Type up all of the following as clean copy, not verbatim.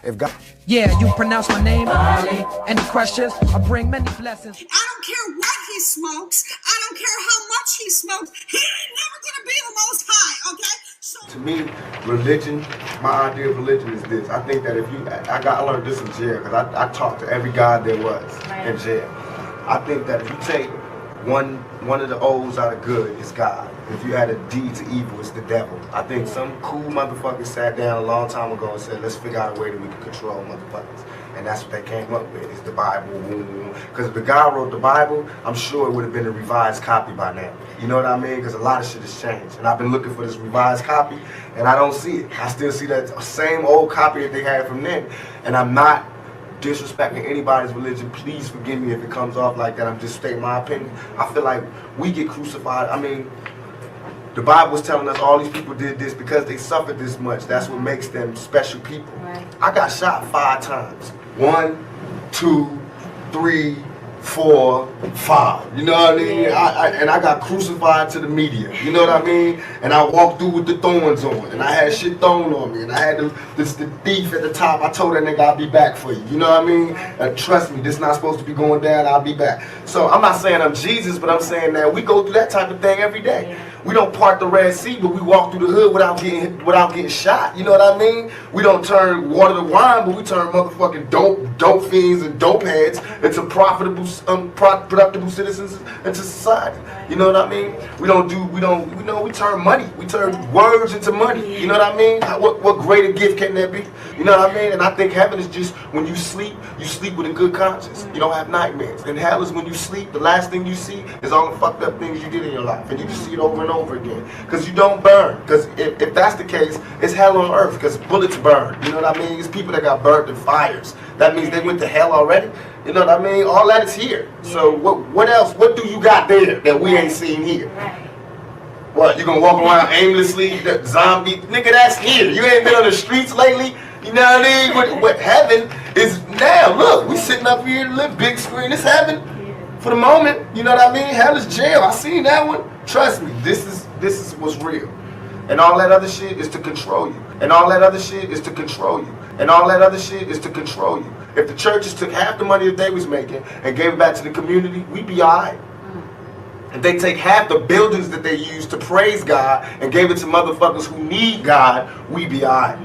If God... Yeah, you pronounce my name. Any questions? I bring many blessings. I don't care what he smokes. I don't care how much he smokes. He ain't never gonna be the most high, okay? So To me, religion, my idea of religion is this. I think that if you, I learned this in jail, because I talked to every God there was in jail. I think that if you take one of the O's out of good, it's God. If you add a D to evil, it's the devil. I think some cool motherfuckers sat down a long time ago and said, let's figure out a way that we can control motherfuckers. And that's what they came up with, is the Bible. Because if the guy wrote the Bible, I'm sure it would have been a revised copy by now. You know what I mean? Because a lot of shit has changed. And I've been looking for this revised copy, and I don't see it. I still see that same old copy that they had from then. And I'm not disrespecting anybody's religion. Please forgive me if it comes off like that. I'm just stating my opinion. I feel like we get crucified. I mean, the Bible was telling us all these people did this because they suffered this much. That's what makes them special people. Right. I got shot 5 times. 1, 2, 3, 4, 5. You know what I mean? And I got crucified to the media. You know what I mean? And I walked through with the thorns on. And I had shit thrown on me. And I had the thief at the top. I told that nigga I'll be back for you. You know what I mean? Trust me, this not supposed to be going down. I'll be back. So I'm not saying I'm Jesus, but I'm saying that we go through that type of thing every day. We don't part the Red Sea, but we walk through the hood without getting shot. You know what I mean? We don't turn water to wine, but we turn motherfucking dope fiends and dope heads into productive citizens into society. You know what I mean? We turn money. We turn words into money. You know what I mean? What greater gift can there be? You know what I mean? And I think heaven is just when you sleep with a good conscience. You don't have nightmares. And hell is when you sleep, the last thing you see is all the fucked up things you did in your life. And you just see it over and over again. Because you don't burn. Because if that's the case, it's hell on earth. Because bullets burn. You know what I mean? It's people that got burnt in fires. That means they went to hell already. You know what I mean? All that is here. So what else? What do you got there that we ain't seen here? What, you gonna walk around aimlessly, the zombie? Nigga, that's here. You ain't been on the streets lately? You know what I mean? What heaven is now. Look, we sitting up here, live big screen. It's heaven for the moment. You know what I mean? Hell is jail. I seen that one. Trust me, this is what's real. And all that other shit is to control you. And all that other shit is to control you. And all that other shit is to control you. If the churches took half the money that they was making and gave it back to the community, we'd be alright. If they take half the buildings that they use to praise God and gave it to motherfuckers who need God, we'd be alright.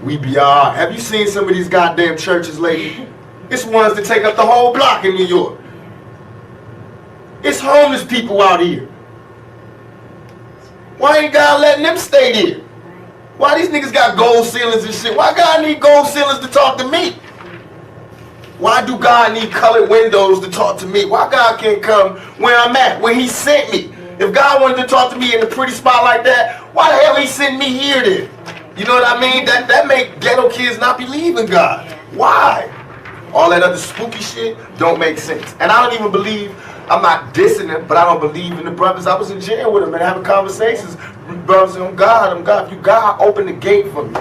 We'd be alright. Have you seen some of these goddamn churches lately? It's ones that take up the whole block in New York. It's homeless people out here. Why ain't God letting them stay there? Why these niggas got gold ceilings and shit? Why God need gold ceilings to talk to me? Why do God need colored windows to talk to me? Why God can't come where I'm at, where he sent me? If God wanted to talk to me in a pretty spot like that, why the hell he sent me here then? You know what I mean? That make ghetto kids not believe in God. Why? All that other spooky shit don't make sense. And I don't even believe, I'm not dissing them, but I don't believe in the brothers. I was in jail with them and having conversations. Brothers, I'm God. If you God, open the gate for me.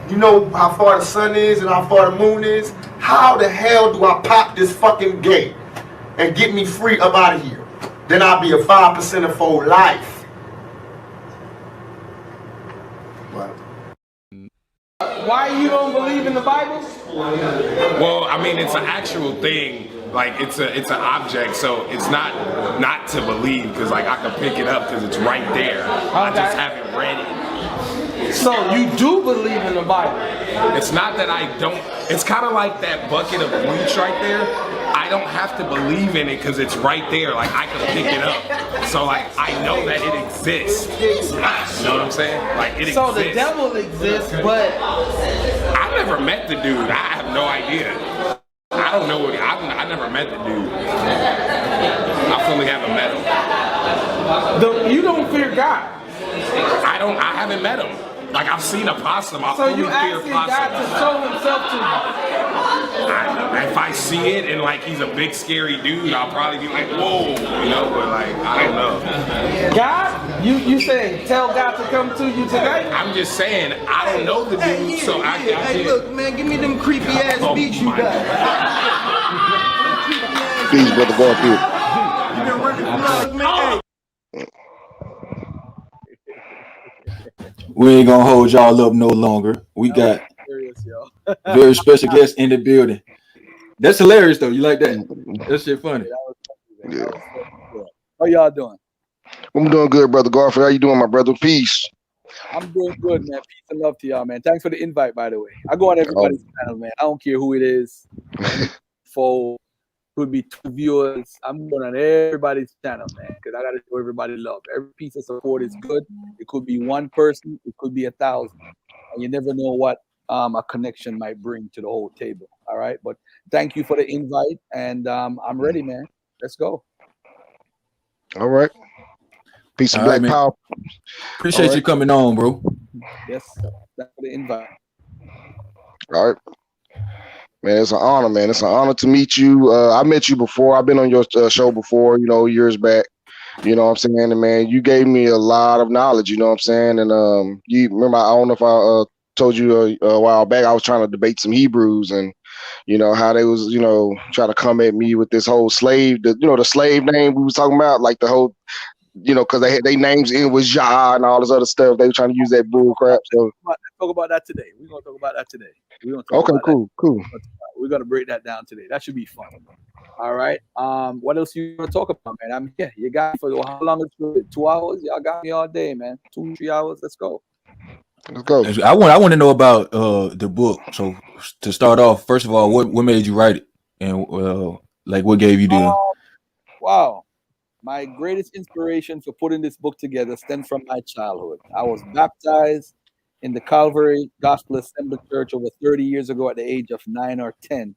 You know how far the sun is and how far the moon is? How the hell do I pop this fucking gate and get me free up out of here? Then I'll be a 5% for life. What? Why you don't believe in the Bible? Well, I mean, it's an actual thing. Like it's an object, so it's not to believe, because like I can pick it up because it's right there. I just haven't read it. So you do believe in the Bible? It's not that I don't. It's kind of like that bucket of bleach right there. I don't have to believe in it because it's right there. Like I can pick it up. So like I know that it exists. You know what I'm saying? Like it exists. So the devil exists, but I never met the dude. I have no idea. I don't know what I never met the dude. I fully haven't met him. You don't fear God? I haven't met him. Like I've seen a possum. So you asking God to show himself to you? If I see it and like he's a big scary dude, I'll probably be like, whoa, you know, but like I don't know. God? You saying tell God to come to you tonight? I'm just saying I don't know the dude, so I can't. Hey, look, man, give me them creepy ass beats you got. Peace, brother Garfield. You been working for us, man. we ain't gonna hold y'all up no longer. We got Serious, yo. very special guests in the building. That's hilarious though. You like that? That shit funny. Yeah. How y'all doing? I'm doing good, brother Garfield. How you doing, my brother? Peace. I'm doing good, man. Peace and love to y'all, man. Thanks for the invite, by the way. I go on everybody's channel, man. I don't care who it is. For could be 2 viewers. I'm going on everybody's channel, man, because I gotta show everybody love. Every piece of support is good. It could be 1 person, it could be 1,000. And you never know what a connection might bring to the whole table. All right. But thank you for the invite, and I'm ready, man. Let's go. All right. Peace and All black right, man. power. Appreciate you coming on, bro. Yes, thanks for the invite. All right. Man, it's an honor, man. It's an honor to meet you. I met you before. I've been on your show before, years back. You know what I'm saying? And man, you gave me a lot of knowledge, you know what I'm saying? And you remember, I don't know if I told you a while back, I was trying to debate some Hebrews and, how they was, trying to come at me with this whole slave, the slave name we was talking about, like the whole, because they names in with Jah and all this other stuff. They were trying to use that bull crap. So talk about that today. We're gonna talk about that today. Cool. We're gonna break that down today. That should be fun. All right. What else you want to talk about, man? I'm here. You got me for how long? 2 hours? Y'all got me all day, man. 2-3 hours. Let's go. Let's go. I want to know about the book. So to start off, first of all, what made you write it, and what gave you the? Wow. My greatest inspiration for putting this book together stems from my childhood. I was baptized in the Calvary Gospel Assembly Church over 30 years ago at the age of 9 or 10.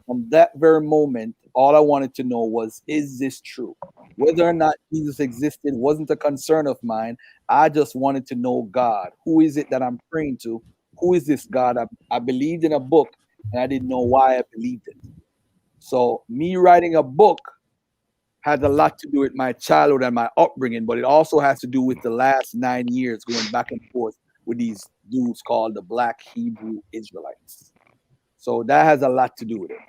From that very moment, all I wanted to know was, is this true? Whether or not Jesus existed wasn't a concern of mine. I just wanted to know God. Who is it that I'm praying to? Who is this God? I believed in a book, and I didn't know why I believed it. So me writing a book had a lot to do with my childhood and my upbringing, but it also has to do with the last 9 years going back and forth with these dudes called the Black Hebrew Israelites. So that has a lot to do with it.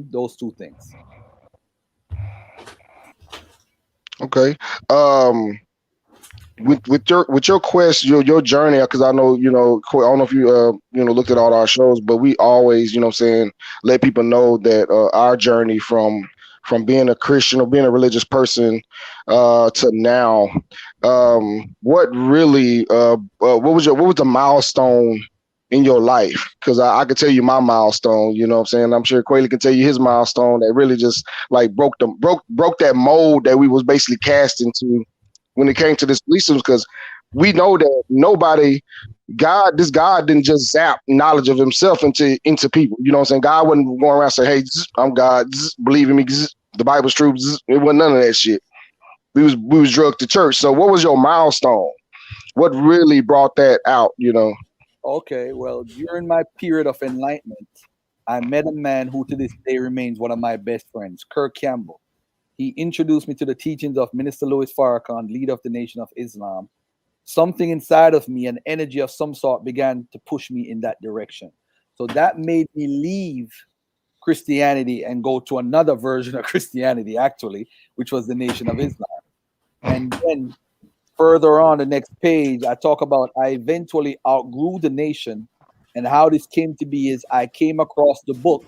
Those 2 things. Okay. With your quest, your journey, because I know, I don't know if you looked at all our shows, but we always, let people know that our journey from being a Christian or being a religious person to now, what really what was the milestone in your life? Because I could tell you my milestone, you know what I'm saying? I'm sure Quayle can tell you his milestone that really just like broke that mold that we was basically cast into when it came to this belief system, because we know that this God didn't just zap knowledge of himself into people. You know what I'm saying? God wasn't going around saying, hey, I'm God, believe in me, the Bible's true. It wasn't none of that shit. We was drugged to church. So what was your milestone? What really brought that out, Okay, well, during my period of enlightenment, I met a man who to this day remains one of my best friends, Kirk Campbell. He introduced me to the teachings of Minister Louis Farrakhan, leader of the Nation of Islam. Something inside of me, an energy of some sort, began to push me in that direction. So that made me leave Christianity and go to another version of Christianity, actually, which was the Nation of Islam. And then further on the next page, I talk about I eventually outgrew the nation, and how this came to be is I came across a book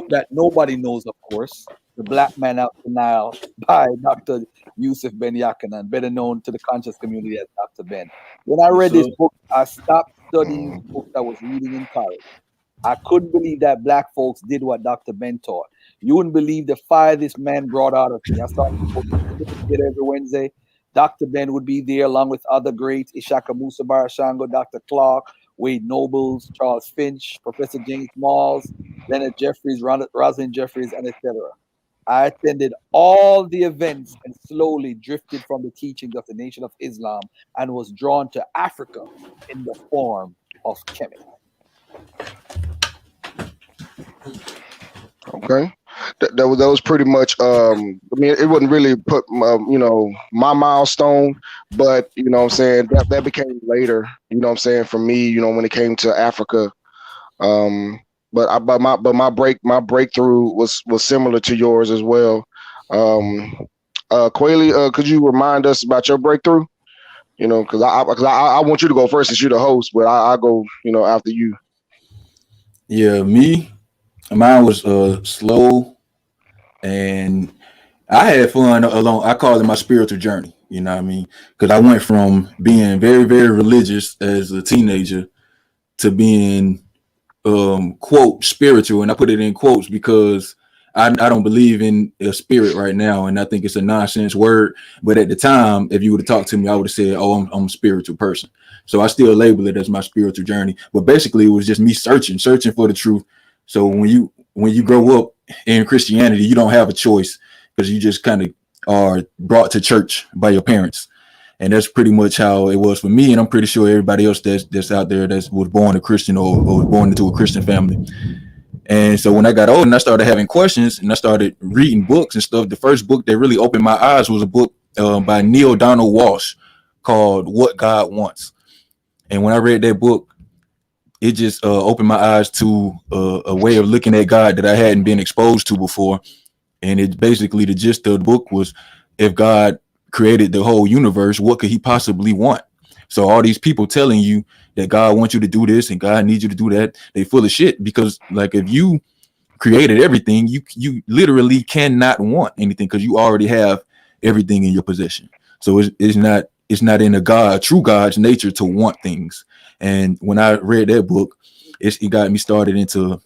that nobody knows, of course, The Black Man Out the Nile by Dr. Yusuf Ben Yakanan, better known to the conscious community as Dr. Ben. When I read this book, I stopped studying the book I was reading in college. I couldn't believe that Black folks did what Dr. Ben taught. You wouldn't believe the fire this man brought out of me. I started to get every Wednesday. Dr. Ben would be there along with other greats, Ishaka Musa Barashango, Dr. Clark, Wade Nobles, Charles Finch, Professor James Malls, Leonard Jeffries, Rosalind Jeffries, and etc. I attended all the events and slowly drifted from the teachings of the Nation of Islam and was drawn to Africa in the form of Kemet. Okay. That was pretty much I mean, it wouldn't really put my milestone, but you know what I'm saying, that became later, you know what I'm saying, for me, when it came to Africa. But my breakthrough was similar to yours as well. Quayle, could you remind us about your breakthrough? You know, because I want you to go first since you're the host, but I go, you know, after you. Yeah, mine was slow, and I had fun along. I call it my spiritual journey. You know what I mean? Because I went from being very, very religious as a teenager to being quote spiritual, and I put it in quotes because I don't believe in a spirit right now, and I think it's a nonsense word. But at the time, if you would have talked to me, I would have said, "Oh, I'm a spiritual person." So I still label it as my spiritual journey. But basically, it was just me searching for the truth. So when you grow up in Christianity, you don't have a choice because you just kind of are brought to church by your parents. And that's pretty much how it was for me. And I'm pretty sure everybody else that's out there that was born a Christian or was born into a Christian family. And so when I got old and I started having questions and I started reading books and stuff, the first book that really opened my eyes was a book by Neil Donald Walsh called What God Wants. And when I read that book, it just opened my eyes to a way of looking at God that I hadn't been exposed to before. And it basically, the gist of the book was, if God created the whole universe, what could he possibly want? So all these people telling you that God wants you to do this and God needs you to do that, they full of shit. Because like, if you created everything, you literally cannot want anything because you already have everything in your possession. So it's not in a true God's nature to want things. And when I read that book, it got me started into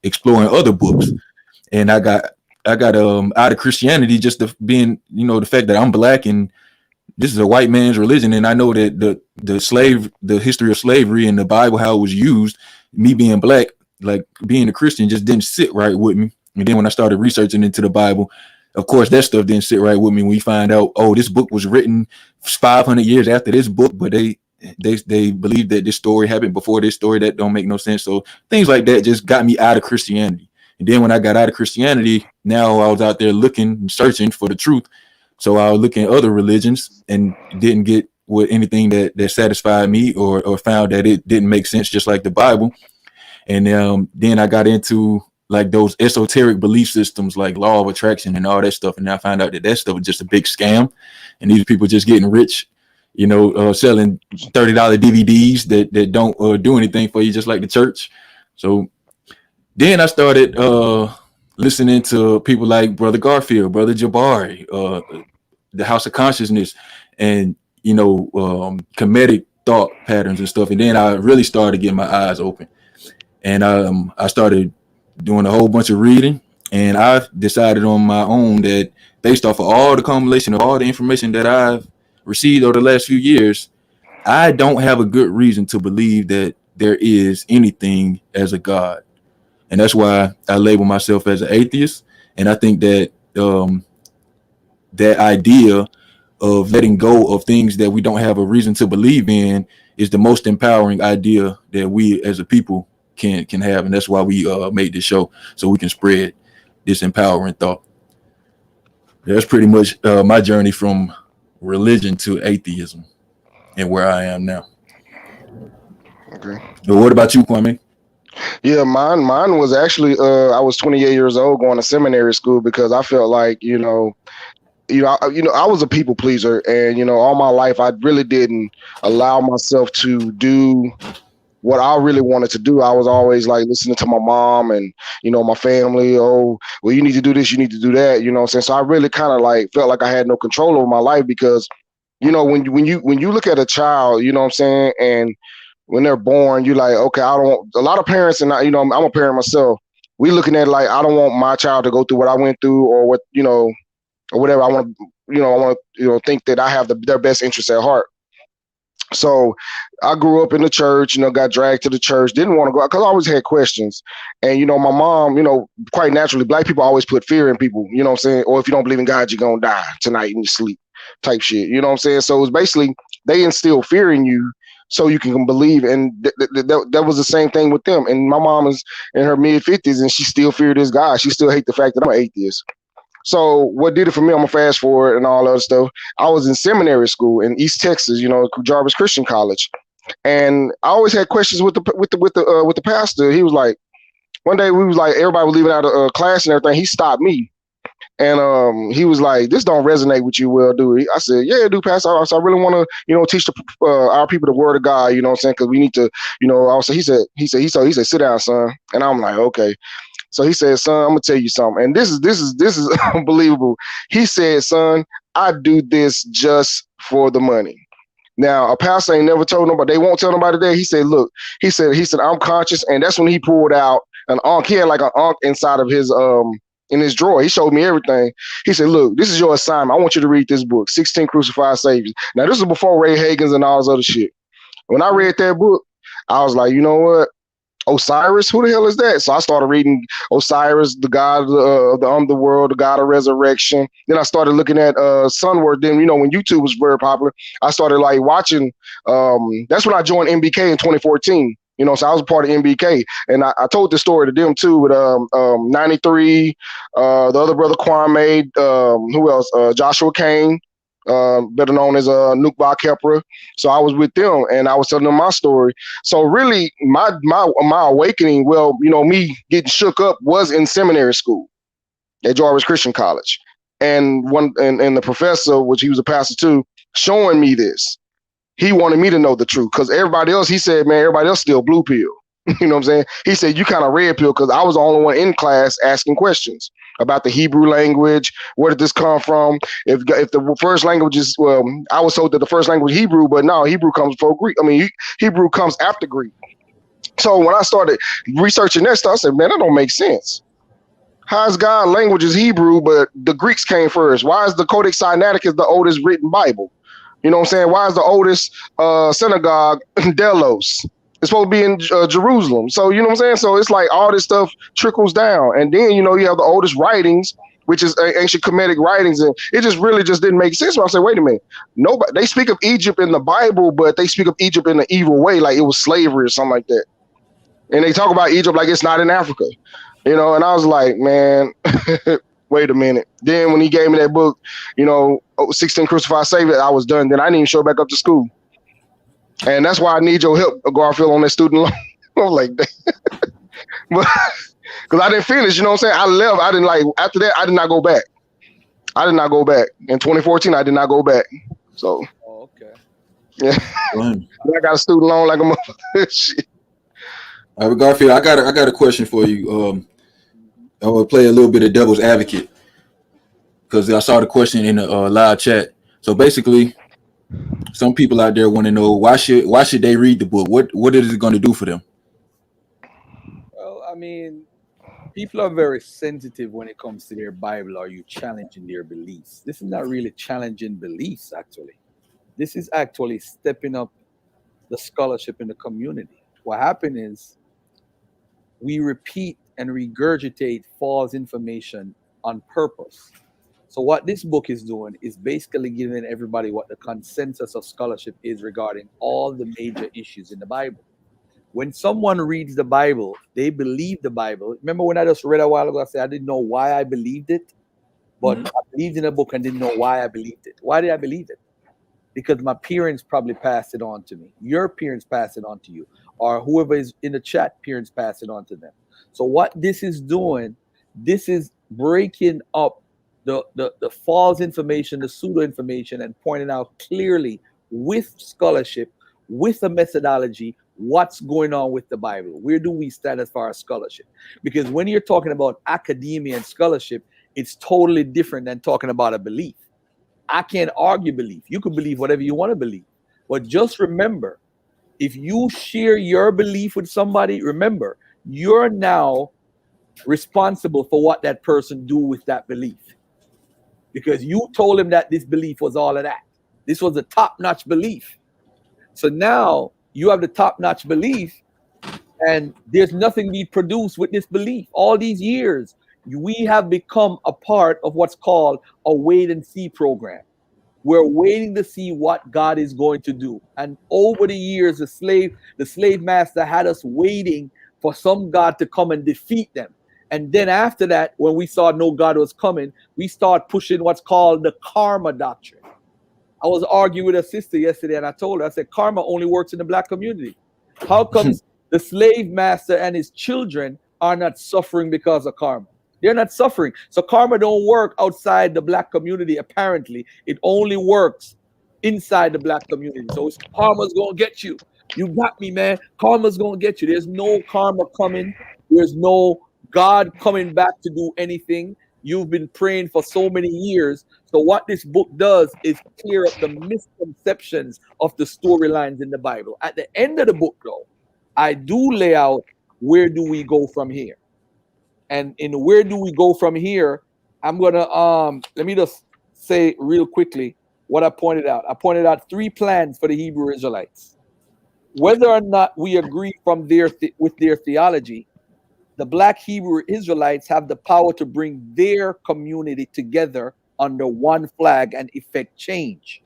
exploring other books. And I got out of Christianity just being, you know, the fact that I'm black and this is a white man's religion. And I know that the history of slavery and the Bible, how it was used, me being black, like being a Christian just didn't sit right with me. And then when I started researching into the Bible, of course, that stuff didn't sit right with me. When we find out, oh, this book was written 500 years after this book, but they believe that this story happened before this story. That don't make no sense. So things like that just got me out of Christianity. And then when I got out of Christianity, now I was out there looking, searching for the truth. So I was looking at other religions and didn't get with anything that satisfied me or found that it didn't make sense, just like the Bible. And then I got into like those esoteric belief systems like law of attraction and all that stuff. And I found out that stuff was just a big scam. And these people just getting rich, you know, selling $30 DVDs that don't do anything for you, just like the church. So then I started listening to people like Brother Garfield, Brother Jabari, the House of Consciousness, and, you know, comedic thought patterns and stuff. And then I really started getting my eyes open. And I started doing a whole bunch of reading. And I decided on my own that based off of all the accumulation of all the information that I've received over the last few years, I don't have a good reason to believe that there is anything as a God. And that's why I label myself as an atheist. And I think that that idea of letting go of things that we don't have a reason to believe in is the most empowering idea that we as a people can have. And that's why we made this show, so we can spread this empowering thought. That's pretty much my journey from religion to atheism and where I am now. Okay. But what about you, Kwame? Yeah, mine was actually I was 28 years old going to seminary school because I felt like, I was a people pleaser, and all my life I really didn't allow myself to do what I really wanted to do. I was always like listening to my mom and my family. Oh, well, you need to do this, you need to do that. You know what I'm saying? So I really kind of like felt like I had no control over my life because when you look at a child, you know what I'm saying, and when they're born, you're like, okay, a lot of parents, and I'm a parent myself, we looking at it like, I don't want my child to go through what I went through or what, or whatever. I want to, think that I have their best interests at heart. So I grew up in the church, got dragged to the church, didn't want to go because I always had questions. And, my mom, quite naturally, black people always put fear in people, you know what I'm saying? Or if you don't believe in God, you're going to die tonight in your sleep type shit. You know what I'm saying? So it was basically, they instill fear in you so you can believe. And that was the same thing with them. And my mom is in her mid 50s and she still feared this God. She still hate the fact that I'm an atheist. So what did it for me? I'm gonna fast forward and all that stuff. I was in seminary school in East Texas, Jarvis Christian College, and I always had questions with the pastor. He was like, one day we was like, everybody was leaving out of class and everything. He stopped me And he was like, "This don't resonate with you, well, do it?" I said, "Yeah, do, Pastor. I really want to, teach our people the word of God. You know what I'm saying? Because we need to, Also, he said, sit down, son." And I'm like, okay. So he said, "Son, I'm gonna tell you something." And this is unbelievable. He said, "Son, I do this just for the money." Now, a pastor ain't never told nobody. They won't tell nobody that. He said, "Look," he said, "I'm conscious," and that's when he pulled out an ankh. He had like an ankh inside of his in his drawer. He showed me everything. He said, "Look, this is your assignment. I want you to read this book, 16 Crucified Saviors." Now, this is before Ray Hagen's and all this other shit. When I read that book, I was like, you know what? Osiris, who the hell is that? So I started reading Osiris, the god of the underworld, the god of resurrection. Then I started looking at Sunward. Then, when YouTube was very popular, I started like watching. That's when I joined MBK in 2014. So I was a part of MBK, and I told this story to them too with 93, the other brother Kwame, who else? Joshua Kane, better known as N.E.W. Kepra. So I was with them, and I was telling them my story. So really, my awakening, me getting shook up was in seminary school at Jarvis Christian College, and the professor, which he was a pastor too, showing me this. He wanted me to know the truth because everybody else, he said, man, everybody else still blue pill. You know what I'm saying? He said, you kind of red pill because I was the only one in class asking questions about the Hebrew language. Where did this come from? If the first language is, I was told that the first language Hebrew, but no, Hebrew comes before Greek. I mean, Hebrew comes after Greek. So when I started researching that stuff, I said, man, that don't make sense. How is God language is Hebrew, but the Greeks came first? Why is the Codex Sinaiticus the oldest written Bible? You know what I'm saying? Why is the oldest synagogue Delos? It's supposed to be in Jerusalem. So, you know what I'm saying? So it's like all this stuff trickles down. And then, you have the oldest writings, which is ancient Kemetic writings. And it just really just didn't make sense. So I said, wait a minute. Nobody, they speak of Egypt in the Bible, but they speak of Egypt in an evil way, like it was slavery or something like that. And they talk about Egypt like it's not in Africa. And I was like, man, wait a minute. Then when he gave me that book, 16 Crucified Saviors, I was done. Then I didn't even show back up to school. And that's why I need your help, Garfield, on that student loan. I was like, but because I didn't finish, you know what I'm saying? I left. I didn't after that, I did not go back. In 2014, I did not go back. So, okay. Yeah. I got a student loan like a motherfucker. Shit. All right, Garfield, I got a question for you. I will play a little bit of devil's advocate because I saw the question in the live chat. So basically, some people out there want to know why should they read the book? What is it going to do for them? Well, I mean, people are very sensitive when it comes to their Bible. Are you challenging their beliefs? This is not really challenging beliefs, actually. This is actually stepping up the scholarship in the community. What happened is we repeat and regurgitate false information on purpose. So what this book is doing is basically giving everybody what the consensus of scholarship is regarding all the major issues in the Bible. When someone reads the Bible, they believe the Bible. Remember when I just read a while ago, I said I didn't know why I believed it, but I believed in a book and didn't know why I believed it. Why did I believe it? Because my parents probably passed it on to me. Your parents passed it on to you. Or whoever is in the chat, parents pass it on to them. So what this is doing, this is breaking up the false information, the pseudo information, and pointing out clearly with scholarship, with a methodology, what's going on with the Bible. Where do we stand as far as scholarship? Because when you're talking about academia and scholarship, it's totally different than talking about a belief. I can't argue belief. You can believe whatever you want to believe. But just remember, if you share your belief with somebody, remember, you're now responsible for what that person do with that belief. Because you told him that this belief was all of that. This was a top-notch belief. So now you have the top-notch belief, and there's nothing we produce with this belief. All these years, we have become a part of what's called a wait and see program. We're waiting to see what God is going to do. And over the years, the slave master had us waiting for some God to come and defeat them. And then after that, when we saw no God was coming, we start pushing what's called the Karma Doctrine. I was arguing with a sister yesterday, and I told her, I said, karma only works in the black community. How comes the slave master and his children are not suffering because of karma? They're not suffering. So karma don't work outside the black community. Apparently, it only works inside the black community. So it's karma's gonna get you. You got me, man. Karma's gonna get you. There's no karma coming. There's no God coming back to do anything. You've been praying for so many years. So what this book does is clear up the misconceptions of the storylines in the Bible. At the end of the book, though, I do lay out where do we go from here. And in where do we go from here, I'm gonna let me just say real quickly what I pointed out. I pointed out 3 plans for the Hebrew Israelites. Whether or not we agree from with their theology, the black Hebrew Israelites have the power to bring their community together under one flag and effect change.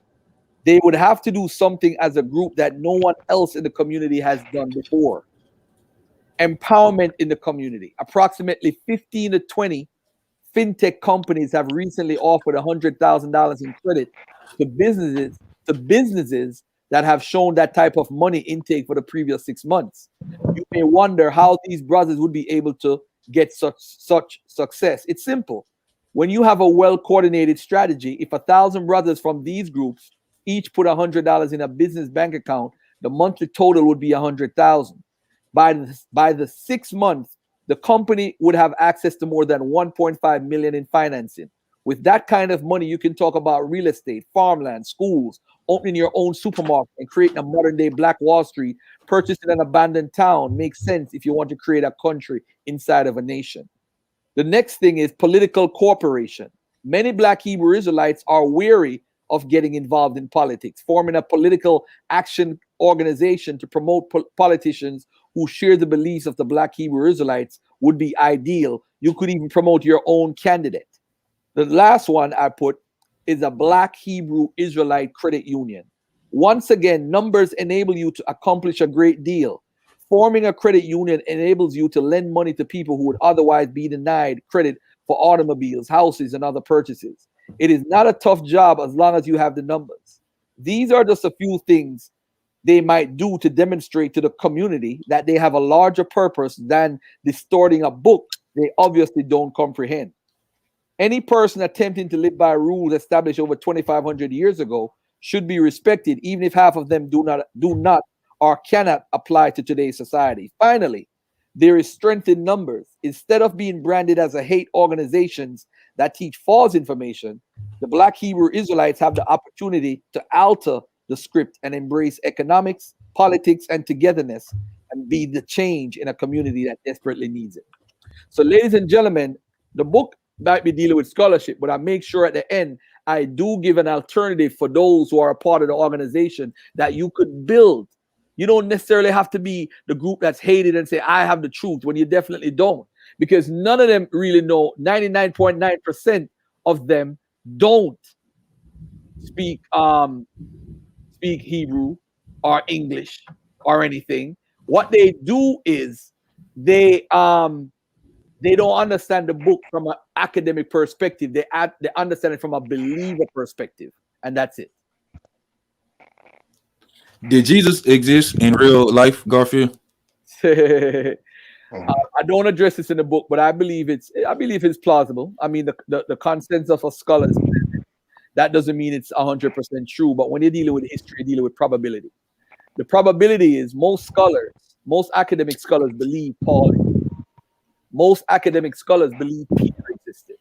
They would have to do something as a group that no one else in the community has done before. Empowerment in the community. Approximately 15 to 20 fintech companies have recently offered $100,000 in credit to businesses that have shown that type of money intake for the previous 6 months. You may wonder how these brothers would be able to get such success. It's simple. When you have a well-coordinated strategy, if 1,000 brothers from these groups each put $100 in a business bank account, the monthly total would be 100,000. By the 6 months, the company would have access to more than 1.5 million in financing. With that kind of money, you can talk about real estate, farmland, schools, opening your own supermarket and creating a modern-day Black Wall Street. Purchasing an abandoned town makes sense if you want to create a country inside of a nation. The next thing is political cooperation. Many Black Hebrew Israelites are wary of getting involved in politics. Forming a political action organization to promote politicians who share the beliefs of the Black Hebrew Israelites would be ideal. You could even promote your own candidate. The last one I put is a Black Hebrew Israelite credit union. Once again, numbers enable you to accomplish a great deal. Forming a credit union enables you to lend money to people who would otherwise be denied credit for automobiles, houses, and other purchases. It is not a tough job as long as you have the numbers. These are just a few things they might do to demonstrate to the community that they have a larger purpose than distorting a book they obviously don't comprehend. Any person attempting to live by rules established over 2,500 years ago should be respected, even if half of them do not or cannot apply to today's society. Finally, there is strength in numbers. Instead of being branded as a hate organizations that teach false information, the Black Hebrew Israelites have the opportunity to alter the script and embrace economics, politics, and togetherness and be the change in a community that desperately needs it. So, ladies and gentlemen, the book might be dealing with scholarship, but I make sure at the end I do give an alternative for those who are a part of the organization that you could build. You don't necessarily have to be the group that's hated and say, I have the truth, when you definitely don't. Because none of them really know. 99.9% of them don't speak Hebrew or English or anything. What they do is they don't understand the book from an academic perspective. They understand it from a believer perspective, and that's it. Did Jesus exist in real life, Garfield? I don't address this in the book, but I believe it's plausible. I mean, the consensus of scholars, that doesn't mean it's 100% true. But when you're dealing with history, you're dealing with probability. The probability is most academic scholars believe Paul. Most academic scholars believe Peter existed.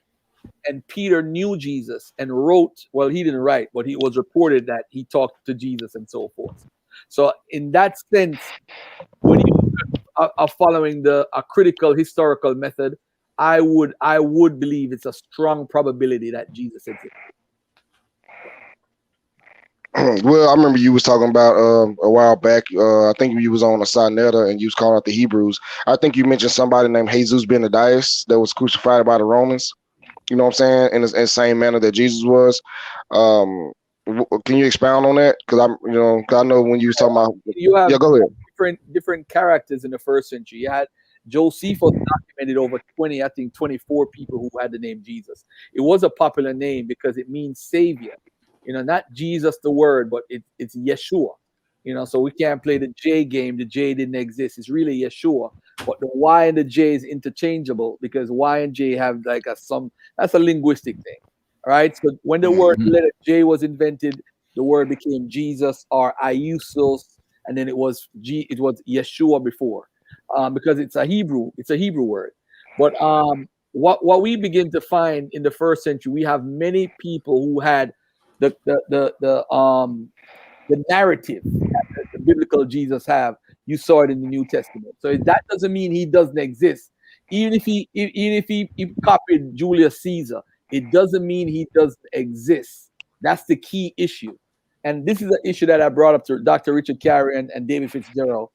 And Peter knew Jesus and wrote, well, he didn't write, but it was reported that he talked to Jesus and so forth. So in that sense, when you are following a critical historical method, I would believe it's a strong probability that Jesus existed. Well, I remember you was talking about a while back. I think you was on a Sinetta and you was calling out the Hebrews. I think you mentioned somebody named Jesus Ben Adias that was crucified by the Romans. You know what I'm saying? In the same manner that Jesus was. Can you expound on that? Because I know when you was talking about. Yeah, go ahead. Different characters in the first century. You had Josephus documented over 24 people who had the name Jesus. It was a popular name because it means savior. Not Jesus the word, but it's Yeshua. So we can't play the J game. The J didn't exist. It's really Yeshua. but the Y and the J is interchangeable because Y and J have like that's a linguistic thing, right? So when the word letter J was invented, the word became Jesus or Iusos, and then it was Yeshua before, because it's a Hebrew word. But what we begin to find in the first century, we have many people who had the narrative that the biblical Jesus have. You saw it in the New Testament. So that doesn't mean he doesn't exist. Even if he copied Julius Caesar, it doesn't mean he doesn't exist. That's the key issue. And this is an issue that I brought up to Dr. Richard Carey and David Fitzgerald.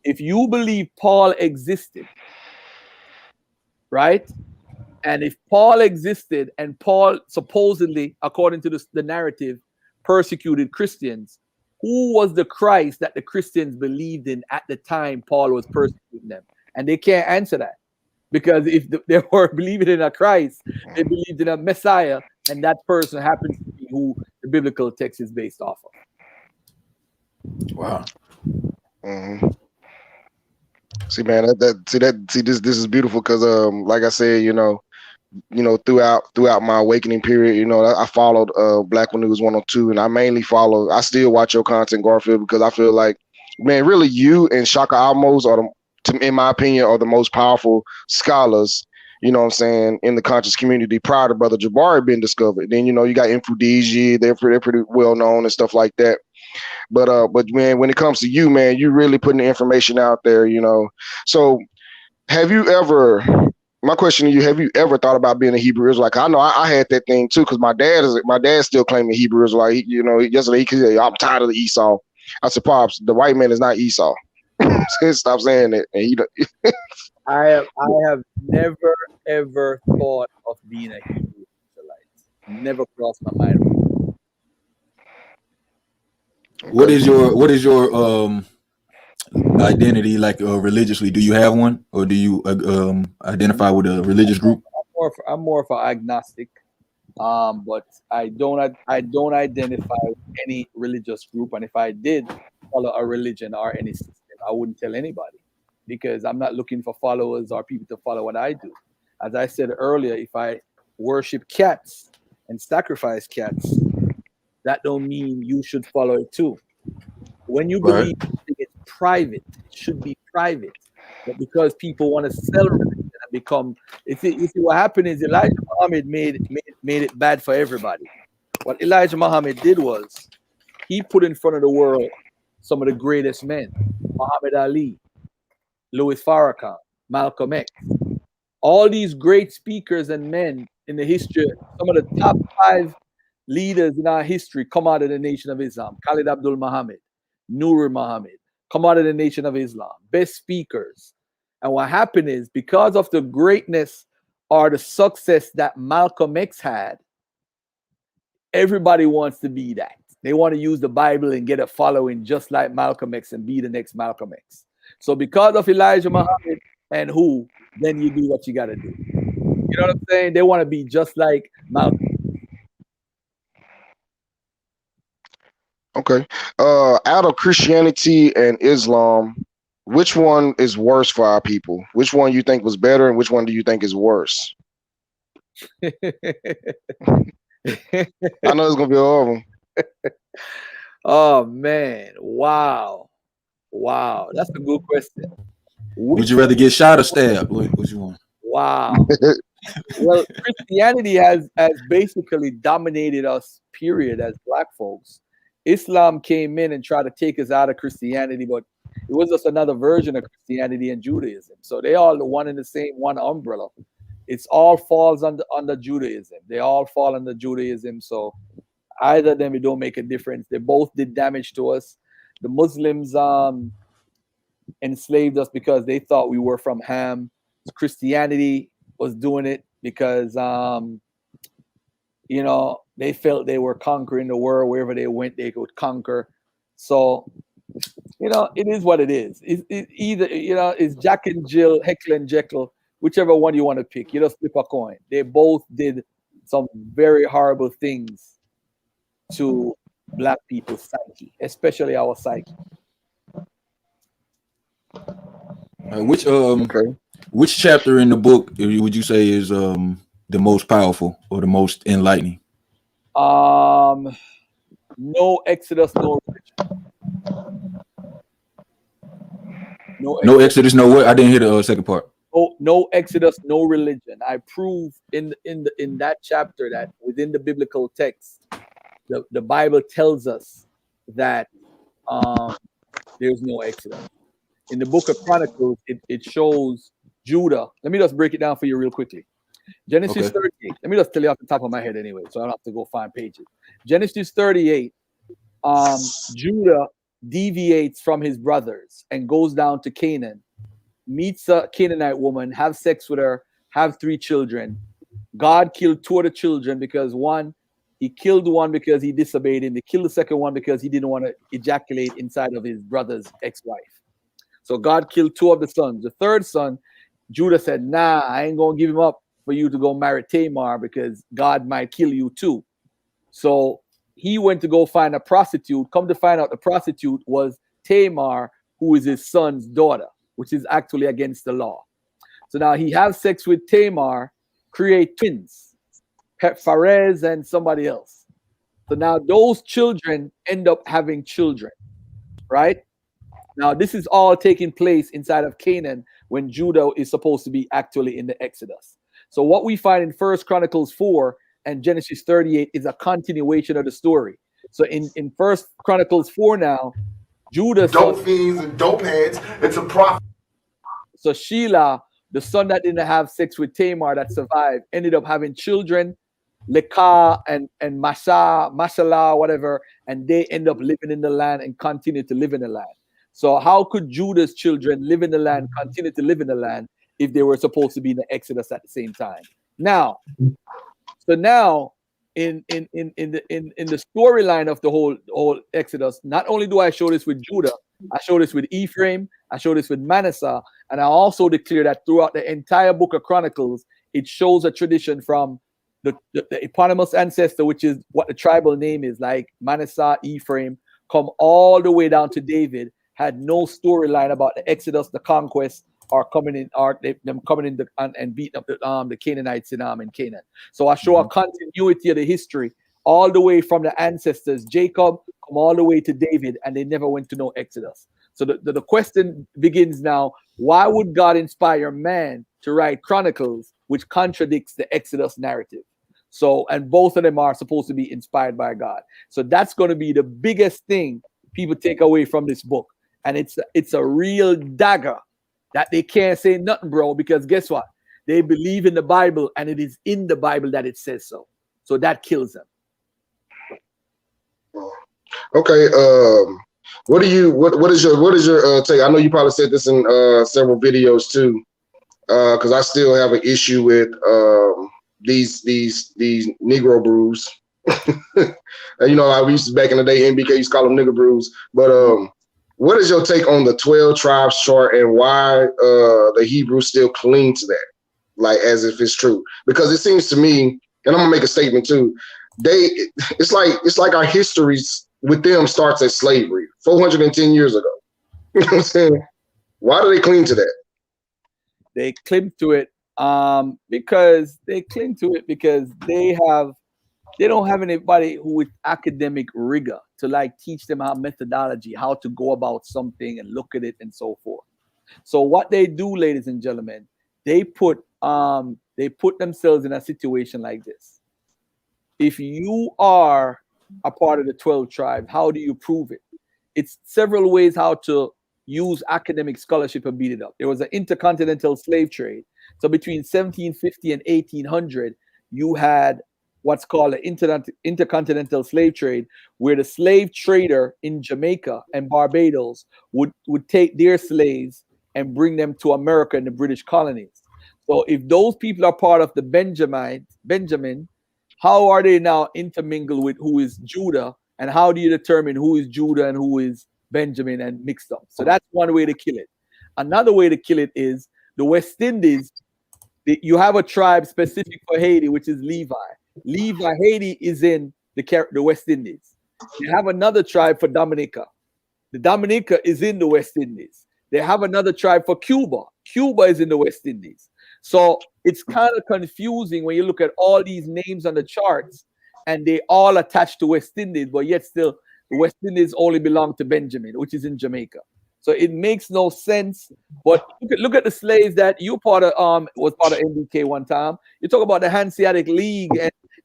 If you believe Paul existed, right? And if Paul existed and Paul supposedly, according to the narrative, persecuted Christians, who was the Christ that the Christians believed in at the time Paul was persecuting them? And they can't answer that. Because if they were believing in a Christ, they believed in a Messiah, and that person happens to be who the biblical text is based off of. Wow. Mm-hmm. See, man, this is beautiful because, like I said, throughout my awakening period, I followed Black News 102, and I still watch your content, Garfield, because I feel like, man, really you and Shaka Almos in my opinion, are the most powerful scholars, you know what I'm saying, in the conscious community prior to Brother Jabari being discovered. Then, you got Infudigi, they're pretty well known and stuff like that. But man, when it comes to you, man, you really putting the information out there, So my question to you, have you ever thought about being a Hebrew Israelite? I know I had that thing too, because my dad's still claiming Hebrew Israelite. Yesterday he said, I'm tired of the Esau. I said, Pops, the white man is not Esau. Stop saying it. And I have never ever thought of being a Hebrew Israelite. Never crossed my mind. What is your identity like religiously? Do you have one, or do you identify with a religious group? I'm more of an agnostic, but I don't identify with any religious group. And if I did follow a religion or any system, I wouldn't tell anybody, because I'm not looking for followers or people to follow what I do. As I said earlier, if I worship cats and sacrifice cats, that don't mean you should follow it too. When you believe it's private, it should be private. But because people want to sell religion and become, you see what happened is Elijah Muhammad made it bad for everybody. What Elijah Muhammad did was he put in front of the world some of the greatest men: Muhammad Ali, Louis Farrakhan, Malcolm X. All these great speakers and men in the history, some of the top 5 leaders in our history come out of the Nation of Islam. Khalid Abdul Muhammad, Nur Muhammad, come out of the Nation of Islam. Best speakers. And what happened is, because of the greatness or the success that Malcolm X had, everybody wants to be that. They want to use the Bible and get a following just like Malcolm X and be the next Malcolm X. So because of Elijah Muhammad and then you do what you got to do. You know what I'm saying? They want to be just like Malcolm. Okay. Out of Christianity and Islam, which one is worse for our people? Which one you think was better, and which one do you think is worse? I know it's gonna be all of them. Oh man! Wow! That's a good question. Would you rather get shot or stabbed? What you want? Wow. Well, Christianity has basically dominated us, period, as Black folks. Islam came in and tried to take us out of Christianity, but it was just another version of Christianity and Judaism. So they all the one and the same, one umbrella. It's all falls under Judaism. They all fall under Judaism. So either of them, it don't make a difference. They both did damage to us. The Muslims enslaved us because they thought we were from Ham. Christianity was doing it because they felt they were conquering the world. Wherever they went, they could conquer. So it is what it is. It's Jack and Jill, Heckle and Jekyll, whichever one you want to pick. You just flip a coin. They both did some very horrible things to Black people's psyche, especially our psyche. Which chapter in the book would you say is the most powerful or the most enlightening? No Exodus, no religion. No Exodus, no what? I didn't hear the second part. No Exodus, no religion. I prove in that chapter that within the biblical text, the Bible tells us that there's no Exodus. In the book of Chronicles, it shows Judah. Let me just break it down for you real quickly. Genesis 38. Let me just tell you off the top of my head anyway, so I don't have to go find pages. Genesis 38. Judah deviates from his brothers and goes down to Canaan, meets a Canaanite woman, have sex with her, have 3 children. God killed 2 of the children because he killed one because he disobeyed him. He killed the second one because he didn't want to ejaculate inside of his brother's ex-wife. So God killed 2 of the sons. The third son, Judah said, nah, I ain't going to give him up for you to go marry Tamar because God might kill you too. So he went to go find a prostitute. Come to find out the prostitute was Tamar, who is his son's daughter, which is actually against the law. So now he has sex with Tamar, create twins, Pharez and somebody else. So now those children end up having children, right? Now, this is all taking place inside of Canaan when Judah is supposed to be actually in the Exodus. So what we find in 1 Chronicles 4 and Genesis 38 is a continuation of the story. So in 1 Chronicles 4 now, Judah... Dope fiends and dope heads, it's a prophet. So Shelah, the son that didn't have sex with Tamar that survived, ended up having children, Lekah and Mashalah, whatever, and they end up living in the land and continue to live in the land. So how could Judah's children live in the land, continue to live in the land, if they were supposed to be in the Exodus at the same time? Now, in the storyline of the whole Exodus, not only do I show this with Judah, I show this with Ephraim, I show this with Manasseh, and I also declare that throughout the entire book of Chronicles, it shows a tradition from the eponymous ancestor, which is what the tribal name is, like Manasseh, Ephraim, come all the way down to David, had no storyline about the Exodus, the conquest, or coming in, or them coming in and beating up the Canaanites in Canaan. So I show a continuity of the history all the way from the ancestors, Jacob, come all the way to David, and they never went to no Exodus. So the question begins now: why would God inspire man to write Chronicles, which contradicts the Exodus narrative? So, and both of them are supposed to be inspired by God. So that's going to be the biggest thing people take away from this book, and it's a real dagger that they can't say nothing, bro, because guess what? They believe in the Bible, and it is in the Bible that it says so. So that kills them. Okay. What is your take? I know you probably said this in several videos too, because I still have an issue with these Negro brews. You know, I used to back in the day, NBK used to call them nigger brews. But what is your take on the 12 tribes chart and why the Hebrews still cling to that, like as if it's true? Because it seems to me, and I'm gonna make a statement too, it's like our histories with them starts as slavery 410 years ago. You know what I'm saying? Why do they cling to that? They cling to it because they don't have anybody who with academic rigor to like teach them how methodology, how to go about something and look at it and so forth. So what they do, ladies and gentlemen, they put themselves in a situation like this. If you are a part of the 12 tribes, how do you prove it? It's several ways how to use academic scholarship and beat it up. There was an intercontinental slave trade. So between 1750 and 1800, you had what's called an intercontinental slave trade, where the slave trader in Jamaica and Barbados would take their slaves and bring them to America and the British colonies. So if those people are part of the Benjamin, how are they now intermingled with who is Judah? And how do you determine who is Judah and who is Benjamin and mixed up? So that's one way to kill it. Another way to kill it is the West Indies. You have a tribe specific for Haiti, which is Levi. Haiti is in the West Indies. You have another tribe for Dominica. The Dominica is in the West Indies. They have another tribe for Cuba. Cuba is in the West Indies. So it's kind of confusing when you look at all these names on the charts and they all attach to West Indies, but yet still the West Indies only belong to Benjamin, which is in Jamaica. So it makes no sense. But look at the slaves that you was part of NDK one time. You talk about the Hanseatic League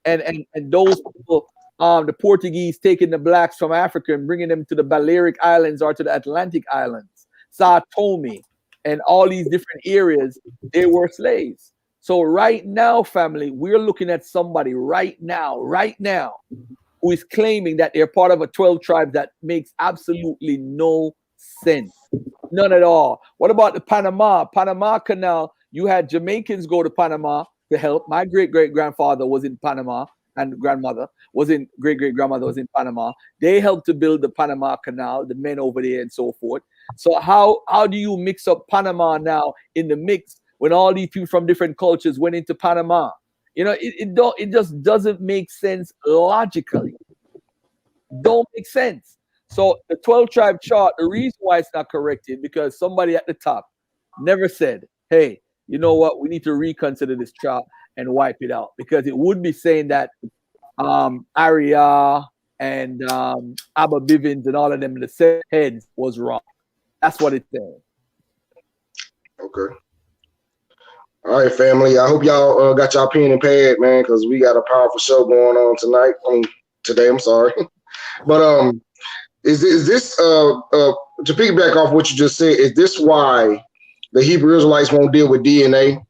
and those people, the Portuguese taking the blacks from Africa and bringing them to the Balearic Islands or to the Atlantic Islands, Sao Tome, and all these different areas. They were slaves. So right now, family, we're looking at somebody right now, who is claiming that they're part of a 12 tribe that makes absolutely no sense. None at all. What about the Panama Canal? You had Jamaicans go to Panama to help. My great-great-grandfather was in Panama, and great-great-grandmother was in Panama. They helped to build the Panama Canal, the men over there and so forth. So how do you mix up Panama now in the mix when all these people from different cultures went into Panama? You know, it just doesn't make sense logically. Don't make sense. So the 12 tribe chart, the reason why it's not corrected, because somebody at the top never said, hey, you know what, we need to reconsider this chart and wipe it out, because it would be saying that Arya and Abba Bivens and all of them, the set heads was wrong. That's what it's saying. Okay. All right, family. I hope y'all got y'all pen and pad, man, because we got a powerful show going on tonight. Today, I'm sorry. But is this to piggyback off what you just said, is this why the Hebrew Israelites won't deal with DNA?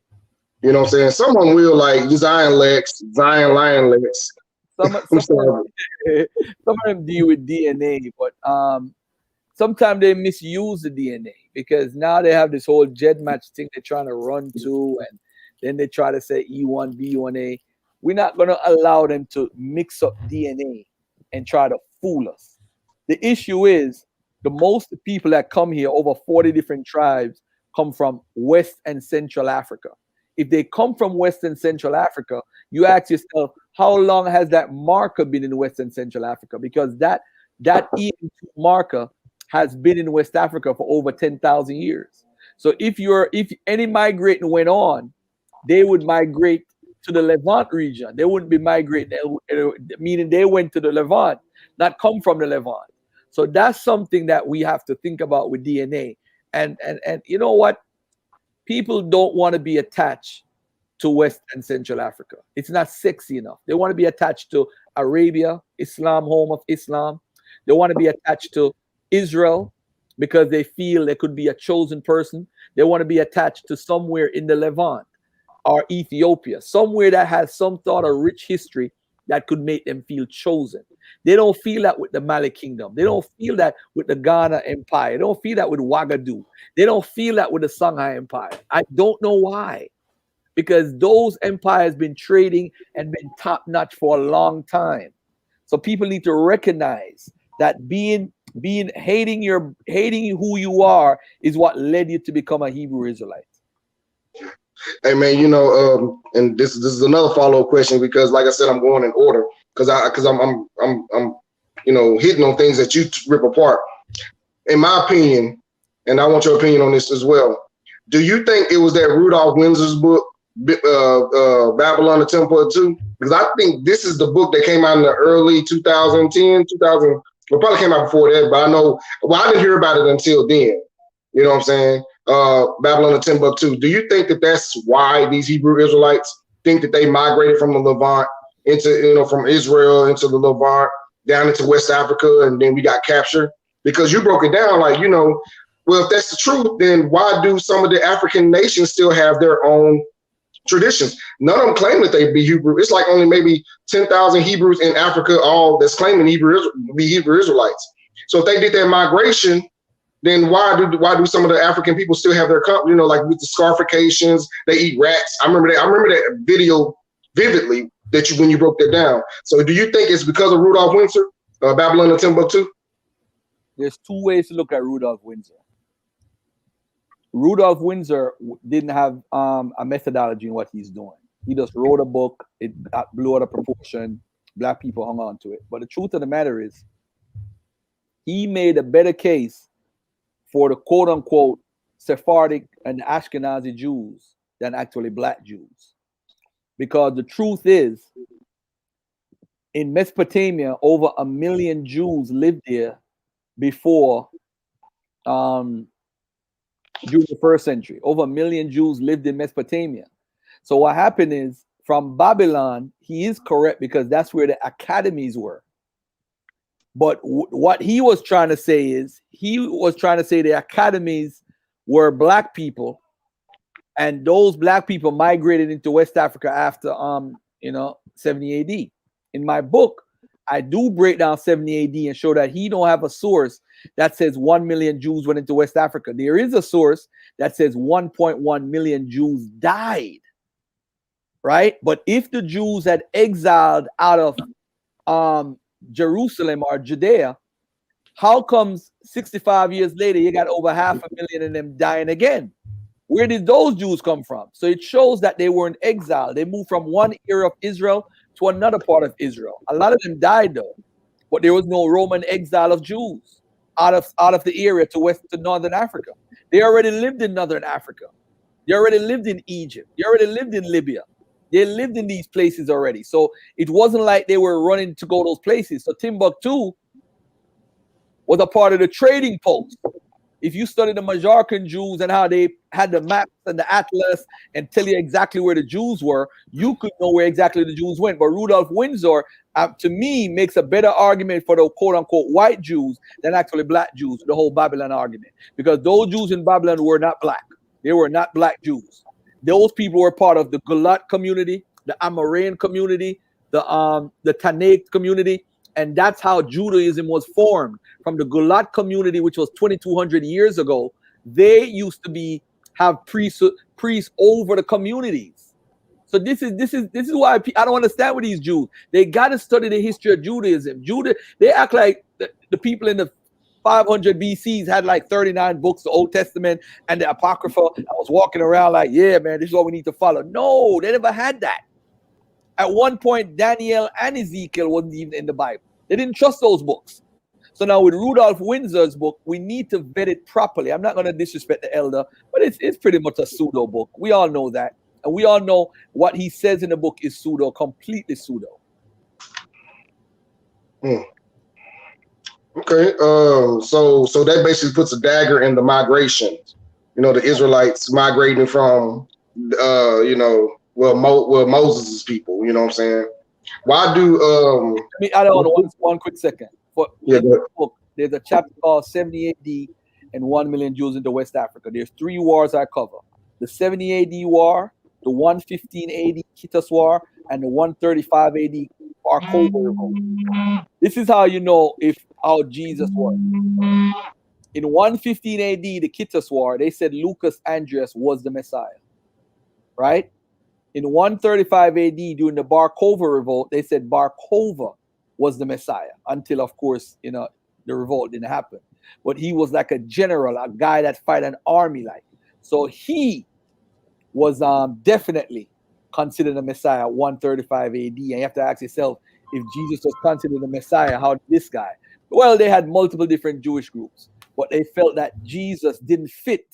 You know what I'm saying? Someone will, like Zion Lion Lex. Some of them deal with DNA, but sometimes they misuse the DNA, because now they have this whole jet match thing they're trying to run to, and then they try to say E1, B1A. We're not going to allow them to mix up DNA and try to fool us. The issue is the most people that come here, over 40 different tribes, come from West and Central Africa. If they come from West and Central Africa, you ask yourself, how long has that marker been in West and Central Africa? Because that EM2 marker has been in West Africa for over 10,000 years. So if any migrating went on, they would migrate to the Levant region. They wouldn't be migrating, meaning they went to the Levant, not come from the Levant. So that's something that we have to think about with DNA. And you know what? People don't want to be attached to West and Central Africa. It's not sexy enough. They want to be attached to Arabia, Islam, home of Islam. They want to be attached to Israel because they feel they could be a chosen person. They want to be attached to somewhere in the Levant or Ethiopia, somewhere that has some sort of rich history that could make them feel chosen. They don't feel that with the Mali Kingdom. They don't feel that with the Ghana Empire. They don't feel that with Ouagadougou. They don't feel that with the Songhai Empire. I don't know why. Because those empires been trading and been top-notch for a long time. So people need to recognize that hating who you are is what led you to become a Hebrew Israelite. Hey man, you know, and this is another follow-up question, because like I said, I'm going in order because I'm you know, hitting on things that you rip apart. In my opinion, and I want your opinion on this as well. Do you think it was that Rudolph Windsor's book, Babylon the Temple of Two? Because I think this is the book that came out in the early 2010, well, probably came out before that, but I know, well, I didn't hear about it until then. You know what I'm saying? Babylon the Temple of Two. Do you think that that's why these Hebrew Israelites think that they migrated from the Levant into, you know, from Israel into the Levant down into West Africa, and then we got captured? Because you broke it down like, you know, well, if that's the truth, then why do some of the African nations still have their own traditions? None of them claim that they be Hebrew. It's like only maybe 10,000 Hebrews in Africa, all that's claiming be Hebrew Israelites. So if they did that migration, then why do some of the African people still have their, you know, like with the scarifications, they eat rats? I remember that video vividly when you broke that down. So do you think it's because of Rudolph Windsor, Babylon and Timbuktu? There's two ways to look at Rudolph Windsor. Rudolph Windsor didn't have a methodology in what he's doing. He just wrote a book. It blew out of proportion. Black people hung on to it. But the truth of the matter is, he made a better case for the quote-unquote Sephardic and Ashkenazi Jews than actually black Jews. Because the truth is, in Mesopotamia, over 1 million Jews lived there before during the first century. Over 1 million Jews lived in Mesopotamia. So what happened is, from Babylon, he is correct because that's where the academies were. But what he was trying to say is, he was trying to say the academies were black people, and those black people migrated into West Africa after 70 AD. In my book, I do break down 70 AD and show that he don't have a source that says 1 million Jews went into West Africa. There is a source that says 1.1 million Jews died, right? But if the Jews had exiled out of Jerusalem or Judea, how comes 65 years later you got over 500,000 of them dying again? Where did those Jews come from? So it shows that they were in exile. They moved from one area of Israel to another part of Israel. A lot of them died though, but there was no Roman exile of Jews out of the area to northern Africa. They already lived in northern Africa. They already lived in Egypt. They already lived in Libya. They lived in these places already. So it wasn't like they were running to go those places. So Timbuktu was a part of the trading post. If you study the Majorcan Jews and how they had the maps and the atlas and tell you exactly where the Jews were, you could know where exactly the Jews went. But Rudolph Windsor, to me, makes a better argument for the quote-unquote white Jews than actually black Jews, the whole Babylon argument. Because those Jews in Babylon were not black. They were not black Jews. Those people were part of the Gulat community, the Amoraean community, the Tanakh community. And that's how Judaism was formed. From the Gulat community, which was 2,200 years ago, they used to have priests over the communities. So this is why I don't understand with these Jews. They got to study the history of Judaism. They act like the people in the 500 BCs had like 39 books, the Old Testament and the Apocrypha. I was walking around like, yeah, man, this is what we need to follow. No, they never had that. At one point, Daniel and Ezekiel wasn't even in the Bible. They didn't trust those books. So now with Rudolph Windsor's book, we need to vet it properly. I'm not going to disrespect the elder, but it's pretty much a pseudo book. We all know that. And we all know what he says in the book is pseudo, completely pseudo. Okay. So that basically puts a dagger in the migration. You know, the Israelites migrating from, Moses' people. You know what I'm saying? Why do Let me add on one quick second. In the book, there's a chapter called 70 AD and 1 million Jews into West Africa. There's 3 wars I cover: the 70 AD war, the 115 AD Kittus war, and the 135 AD Bar Kokhba revolt. This is how you know how Jesus was. In 115 AD, the Kittus war, they said Lucas Andreas was the Messiah, right? In 135 AD, during the Bar Kokhba revolt, they said Bar Kokhba was the Messiah until, of course, the revolt didn't happen. But he was like a general, a guy that fight an army like. So he was definitely considered a Messiah 135 AD. And you have to ask yourself, if Jesus was considered a Messiah, how did this guy? Well, they had multiple different Jewish groups, but they felt that Jesus didn't fit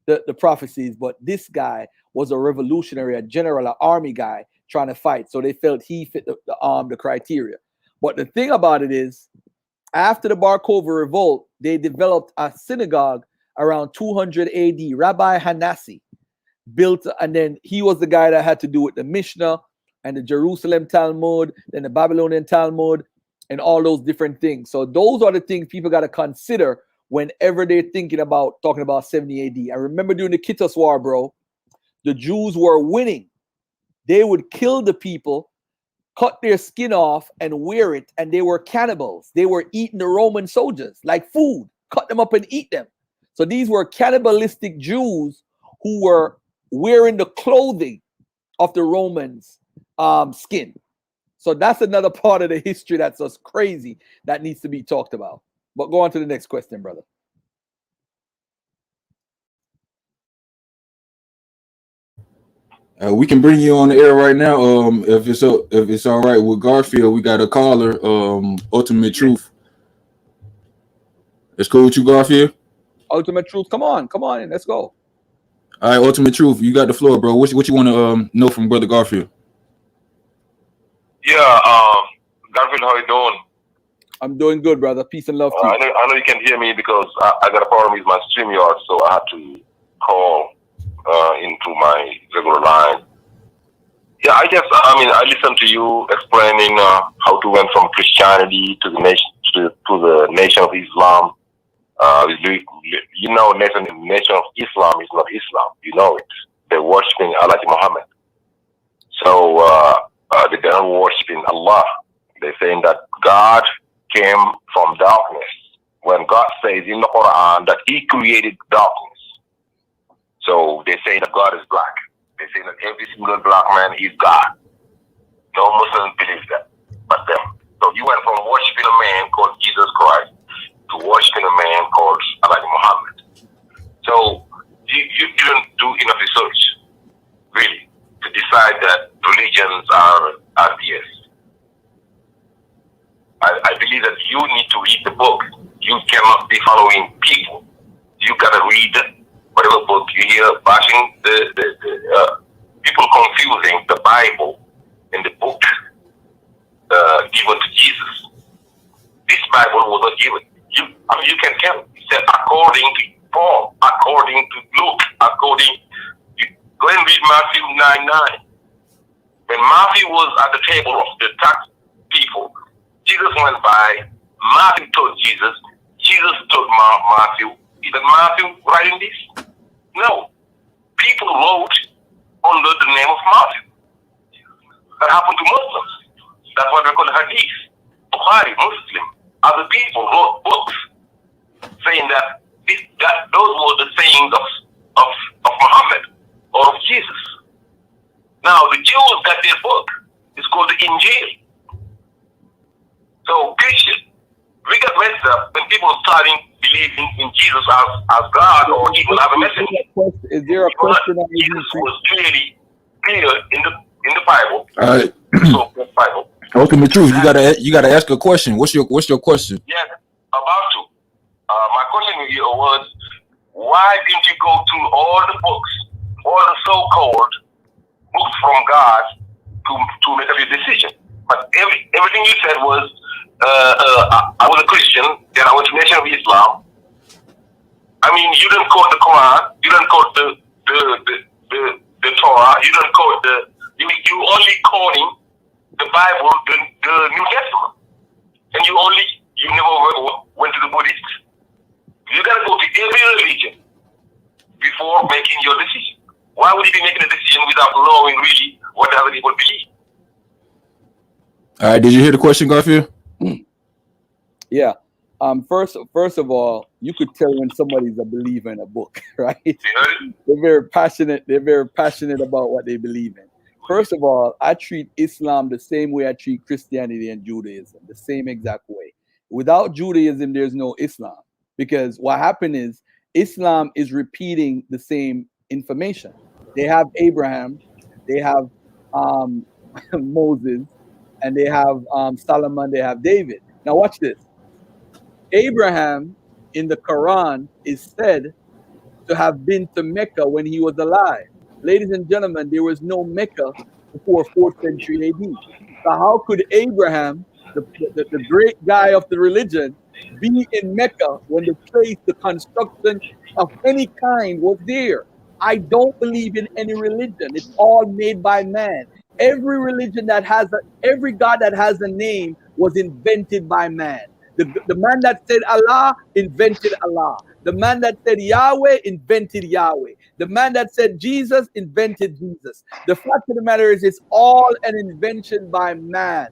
the prophecies, but this guy was a revolutionary, a general, an army guy trying to fight. So they felt he fit the criteria. But the thing about it is, after the Bar Kokhba revolt, they developed a synagogue around 200 AD. Rabbi Hanassi built, and then he was the guy that had to do with the Mishnah and the Jerusalem Talmud, then the Babylonian Talmud, and all those different things. So those are the things people got to consider whenever they're thinking about talking about 70 AD. I remember during the Kittus War, bro, the Jews were winning. They would kill the people, cut their skin off and wear it, and they were cannibals. They were eating the Roman soldiers like food, cut them up and eat them. So these were cannibalistic Jews who were wearing the clothing of the Romans' skin. So that's another part of the history that's just crazy that needs to be talked about. But go on to the next question, brother. We can bring you on the air right now. If it's all right with Garfield, we got a caller. Ultimate Truth. It's cool with you, Garfield? Ultimate Truth, come on in, let's go. All right, Ultimate Truth, you got the floor, bro. What you want to know from Brother Garfield? Yeah, Garfield, how you doing? I'm doing good, brother. Peace and love to you. I know you can hear me because I got a problem with my StreamYard, so I had to call into my regular line. Yeah, I listened to you explaining how to went from Christianity to the nation to the nation of Islam. You know, nation of Islam is not Islam. You know it. They're worshiping Allah Muhammad. So they're not worshiping Allah. They're saying that God came from darkness. When God says in the Quran that He created darkness, so they say that God is black. They say that every single black man is God. No Muslims believe that, but them. So you went from worshiping a man called Jesus Christ to worshiping a man called Allah Muhammad. So you didn't do enough research, really, to decide that religions are atheists. I believe that you need to read the book. You cannot be following people. You gotta read whatever book you hear bashing the people confusing the Bible and the book given to Jesus. This Bible was not given. You can tell. It said according to Paul, according to Luke, go and read Matthew 9:9. When Matthew was at the table of the tax people, Jesus went by. Matthew told Jesus. Jesus told Matthew. Is that Matthew writing this? No. People wrote under the name of Matthew. That happened to Muslims. That's what we call hadith. Bukhari, Muslim. Other people wrote books saying that those were the sayings of Muhammad or of Jesus. Now the Jews got their book. It's called the Injil. So Christian, we got messed up when people starting believing in Jesus as God or even as a messenger. Is there a question that Jesus was clearly clear in the Bible? All right. So the Bible. Ultimate Truth, you gotta ask a question. What's your question? Yes, about to. My question here was, why didn't you go through all the books, all the so-called books from God to make up your decision? But everything you said was, I was a Christian, then I went to Nation of Islam. I mean, you didn't quote the Quran, you didn't quote the Torah, you didn't quote you only quoting the Bible, the New Testament, and you never went to the Buddhist. You gotta go to every religion before making your decision. Why would you be making a decision without knowing really what the other people believe? All right, did you hear the question, Garfield? Yeah. First of all, you could tell when somebody's a believer in a book, right? They're very passionate. They're very passionate about what they believe in. First of all, I treat Islam the same way I treat Christianity and Judaism, the same exact way. Without Judaism, there's no Islam, because what happened is Islam is repeating the same information. They have Abraham, they have Moses, and they have Solomon, they have David. Now watch this. Abraham in the Quran is said to have been to Mecca when he was alive. Ladies and gentlemen, there was no Mecca before 4th century AD. So how could Abraham, the great guy of the religion, be in Mecca when the place, the construction of any kind was there? I don't believe in any religion. It's all made by man. Every religion that has every God that has a name was invented by man. The man that said Allah invented Allah. The man that said Yahweh invented Yahweh. The man that said Jesus invented Jesus. The fact of the matter is, it's all an invention by man.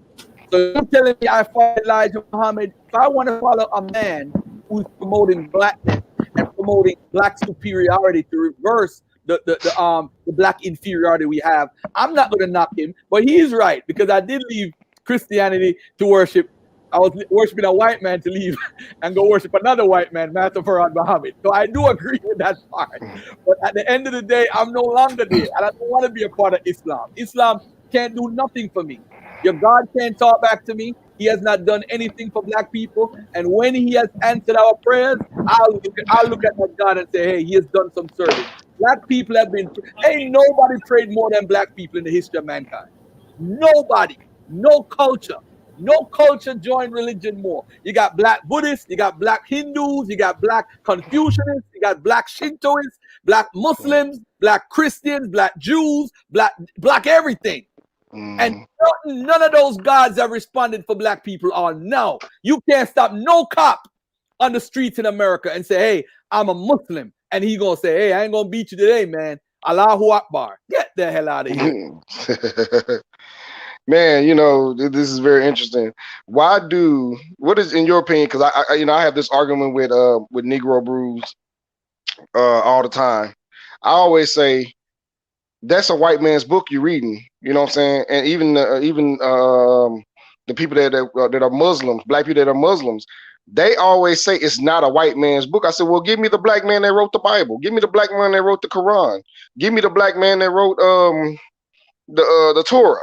So you're telling me I follow Elijah Muhammad? If I want to follow a man who's promoting blackness and promoting black superiority to reverse the black inferiority we have, I'm not going to knock him. But he is right, because I did leave Christianity to worship. I was worshiping a white man to leave and go worship another white man, Master Farad Muhammad. So I do agree with that part. But at the end of the day, I'm no longer there. And I don't want to be a part of Islam. Islam can't do nothing for me. Your God can't talk back to me. He has not done anything for black people. And when he has answered our prayers, I'll look at that God and say, hey, he has done some service. Black people have been, ain't nobody prayed more than black people in the history of mankind. Nobody, no culture joined religion more. You got black Buddhists, you got black Hindus, you got black Confucianists, you got black Shintoists, black Muslims, black Christians, black Jews, black everything. And none of those gods have responded for black people. No, you can't stop no cop on the streets in America and say, hey, I'm a Muslim. And he gonna say, hey, I ain't gonna beat you today, man. Allahu Akbar. Get the hell out of here. Man, you know, this is very interesting. What is in your opinion? Because I have this argument with Negro Brews all the time. I always say that's a white man's book you're reading. You know what I'm saying? And even the people that are Muslims, black people that are Muslims, they always say it's not a white man's book. I said, well, give me the black man that wrote the Bible. Give me the black man that wrote the Quran. Give me the black man that wrote the Torah.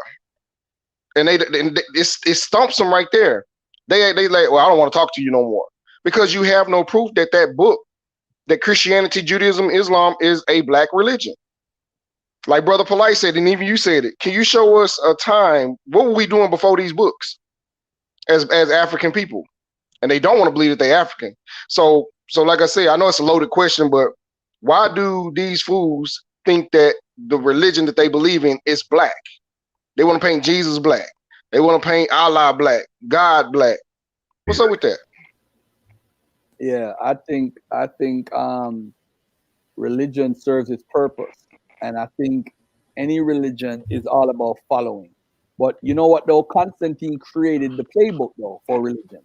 And it stumps them right there. They like, well, I don't want to talk to you no more because you have no proof that book, that Christianity, Judaism, Islam is a black religion. Like Brother Polite said, and even you said it. Can you show us a time? What were we doing before these books as African people? And they don't want to believe that they're African. So like I said, I know it's a loaded question, but why do these fools think that the religion that they believe in is black? They want to paint Jesus black. They want to paint Allah black, God black. What's up with that? Yeah, I think religion serves its purpose. And I think any religion is all about following. But you know what, though? Constantine created the playbook, though, for religion.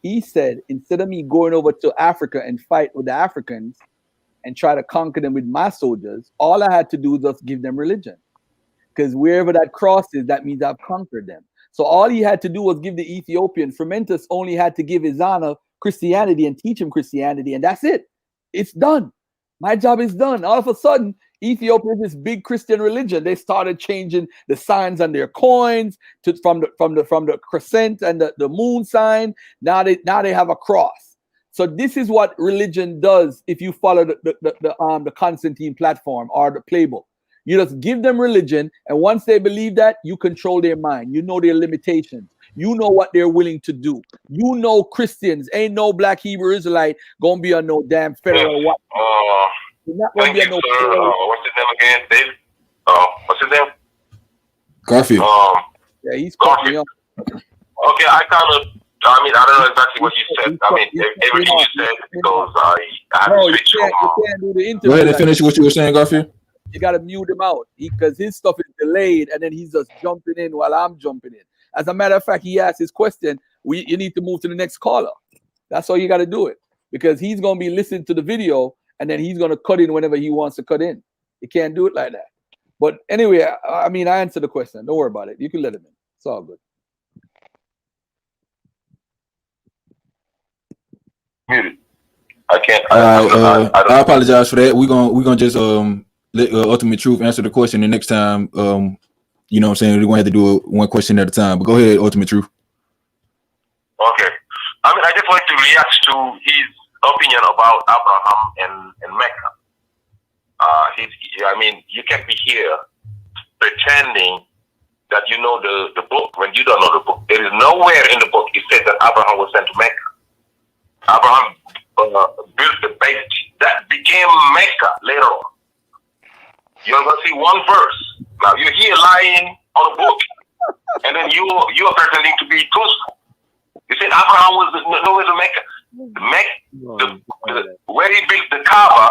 He said, instead of me going over to Africa and fight with the Africans and try to conquer them with my soldiers, all I had to do was just give them religion. Because wherever that cross is, that means I've conquered them. So all he had to do was give the Ethiopian. Fermentus only had to give Izana Christianity and teach him Christianity, and that's it. It's done. My job is done. All of a sudden, Ethiopia is this big Christian religion. They started changing the signs on their coins from the crescent and the moon sign. Now they have a cross. So this is what religion does if you follow the Constantine platform or the playbook. You just give them religion, and once they believe that, you control their mind. You know their limitations. You know what they're willing to do. You know Christians ain't no black Hebrew Israelite gonna be on no damn federal. Thank you, sir. What's his name again, Dave? What's his name? Garfield. Yeah, he's Garfield. Okay, I don't know exactly what you said. Everything you said because I no, you can't do the interview. Go ahead and finish what you were saying, Garfield. You gotta mute him out because his stuff is delayed, and then he's just jumping in while I'm jumping in. As a matter of fact, he asked his question. You need to move to the next caller. That's how you got to do it, because he's gonna be listening to the video, and then he's gonna cut in whenever he wants to cut in. You can't do it like that. But anyway, I answered the question. Don't worry about it. You can let him in. It's all good. Muted. I can't. I apologize for that. We're gonna just let Ultimate Truth answer the question, and next time, you know what I'm saying, we're gonna have to do it one question at a time. But go ahead, Ultimate Truth. Okay. I just want to react to his opinion about Abraham and Mecca. You can't be here pretending that you know the book when you don't know the book. There is nowhere in the book it said that Abraham was sent to Mecca. Abraham built the base that became Mecca later on. You're going to see one verse. Now you're here lying on a book, and then you are pretending to be truthful. You said Abraham was nowhere to Mecca. Where he built the Kaaba,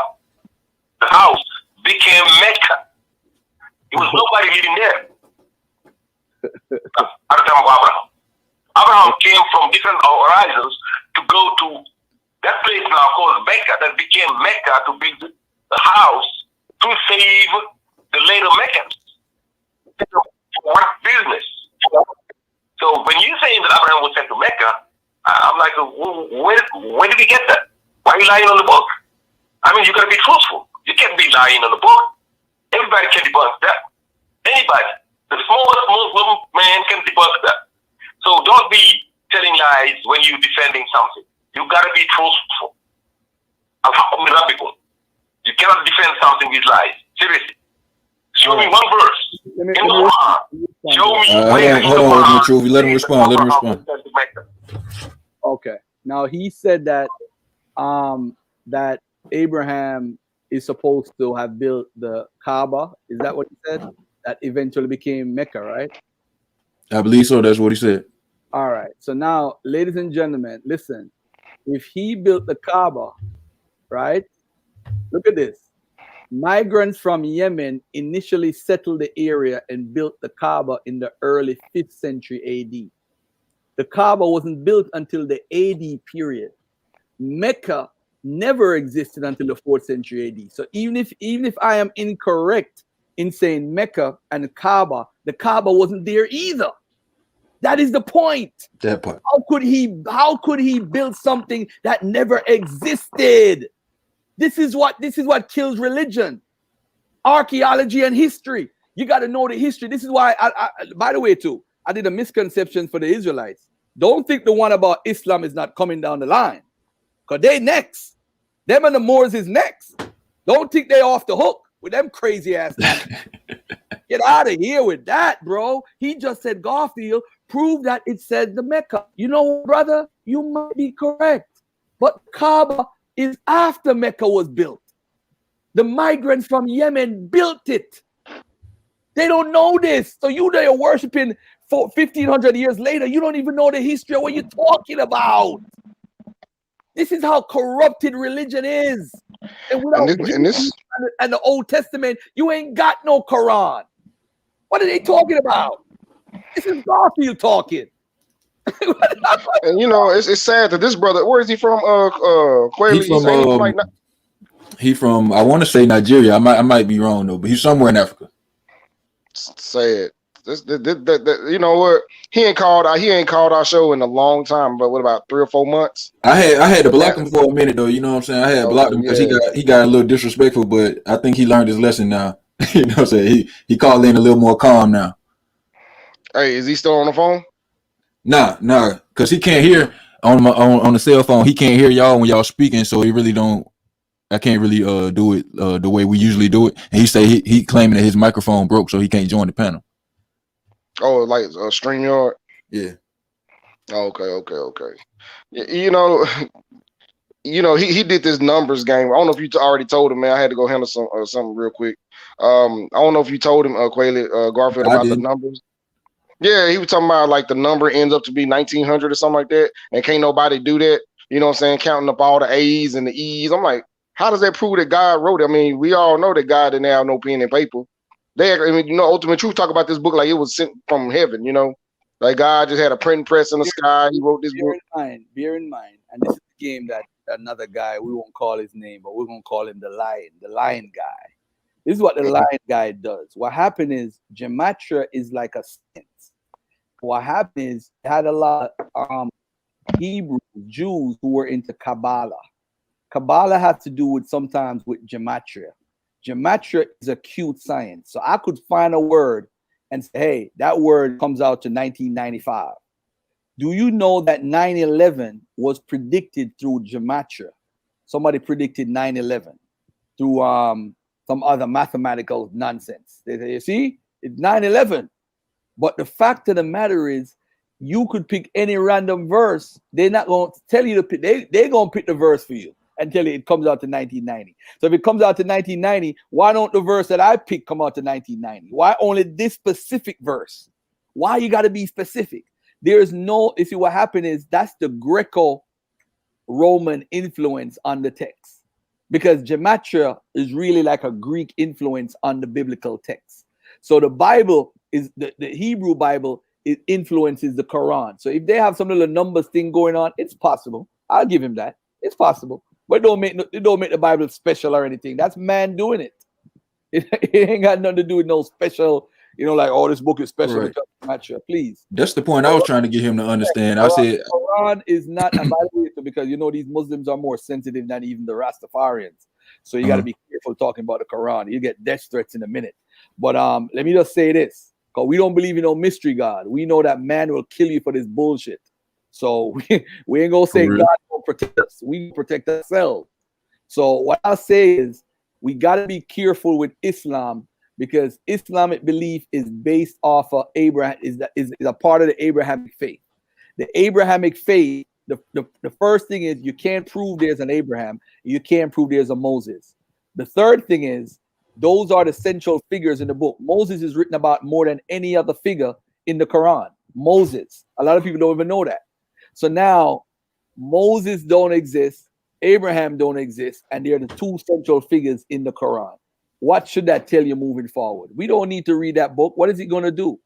the house, became Mecca. There was nobody living there at the time of Abraham. Abraham came from different horizons to go to that place now called Mecca, that became Mecca, to build the house to save the later Meccans. For what business? So when you're saying that Abraham was sent to Mecca, I'm like, where did he get that? Why are you lying on the book? You got to be truthful. You can't be lying on the book. Everybody can debunk that. Anybody. The smallest Muslim man can debunk that. So don't be telling lies when you're defending something. You gotta be truthful. You cannot defend something with lies. Seriously. Show me one verse in the Quran. Show me where hold on, Truth. Let him respond. Let him respond. Okay. Now he said that that Abraham is supposed to have built the Kaaba. Is that what he said? That eventually became Mecca, right? I believe so. That's what he said. All right. So now, ladies and gentlemen, listen. If he built the Kaaba, right? Look at this. Migrants from Yemen initially settled the area and built the Kaaba in the early 5th century AD. The Kaaba wasn't built until the AD period. Mecca never existed until the 4th century AD. So even if I am incorrect in saying Mecca and the Kaaba wasn't there either. That is the point. That part. How could he build something that never existed? This is what kills religion. Archaeology and history. You got to know the history. This is why by the way, too, I did a misconception for the Israelites. Don't think the one about Islam is not coming down the line. Because they next. Them and the Moors is next. Don't think they off the hook with them crazy ass. Get out of here with that, bro. He just said, Garfield, prove that it said the Mecca. You know, brother, you might be correct. But Kaaba is after Mecca was built. The migrants from Yemen built it. They don't know this. So you they are worshiping for 1,500 years later. You don't even know the history of what you're talking about. This is how corrupted religion is. And without and the Old Testament, you ain't got no Quran. What are they talking about? This is Garfield talking. And you know, it's sad that this brother, where is he from? He from I want to say Nigeria. I might be wrong though, but he's somewhere in Africa. Sad. You know what? He ain't called our show in a long time, but what about 3 or 4 months? I had to block him for a minute though. You know what I'm saying? I had blocked him because he got a little disrespectful, but I think he learned his lesson now. You know what I'm saying? He called in a little more calm now. Hey, is he still on the phone? Nah, because he can't hear on the cell phone. He can't hear y'all when y'all speaking, so he really don't. I can't really do it the way we usually do it. And he say he claiming that his microphone broke, so he can't join the panel. Oh, like StreamYard? Yeah. Okay. You know, he did this numbers game. I don't know if you already told him, man. I had to go handle something real quick. I don't know if you told him, Garfield, about the numbers. Yeah, he was talking about like the number ends up to be 1,900 or something like that, and can't nobody do that. You know what I'm saying? Counting up all the A's and the E's. I'm like, how does that prove that God wrote it? I mean, we all know that God didn't have no pen and paper. Ultimate Truth talk about this book like it was sent from heaven. You know, like God just had a print press in the sky. He wrote this book. Bear in mind, and this is a game that another guy, we won't call his name, but we're gonna call him the lion guy. This is what the lion guy does. What happened is gematria is like a science. What happened is had a lot of Hebrew Jews who were into Kabbalah. Kabbalah had to do with sometimes with gematria. Gematria is a cute science. So I could find a word and say, hey, that word comes out to 1995. Do you know that 9/11 was predicted through gematria? Somebody predicted 9/11 through some other mathematical nonsense. They say, you see, it's 9/11. But the fact of the matter is, you could pick any random verse. They're not going to tell you to pick. They're going to pick the verse for you and tell you it comes out to 1990. So if it comes out to 1990, why don't the verse that I pick come out to 1990? Why only this specific verse? Why you got to be specific? There's no, you see what happened is that's the Greco-Roman influence on the text, because gematria is really like a Greek influence on the biblical text. So the Bible is the Hebrew Bible, it influences the Quran. So if they have some little numbers thing going on, it's possible. I'll give him that. It's possible. But it don't make the Bible special or anything. That's man doing it. It ain't got nothing to do with no special, like, oh, this book is special. Right. Please. That's the point I was trying to get him to understand. I said Quran is not evaluated because these Muslims are more sensitive than even the Rastafarians. So you got to be careful talking about the Quran. You get death threats in a minute. But let me just say this, because we don't believe in no mystery God. We know that man will kill you for this bullshit. So we ain't gonna say God will protect us. We protect ourselves. So what I'll say is we gotta be careful with Islam, because Islamic belief is based off of Abraham, is a part of the Abrahamic faith. The Abrahamic faith, the first thing is you can't prove there's an Abraham, you can't prove there's a Moses. The third thing is those are the central figures in the book. Moses is written about more than any other figure in the Quran. Moses. A lot of people don't even know that. So now Moses don't exist, Abraham don't exist, and they're the two central figures in the Quran. What should that tell you moving forward? We don't need to read that book. What is it going to do?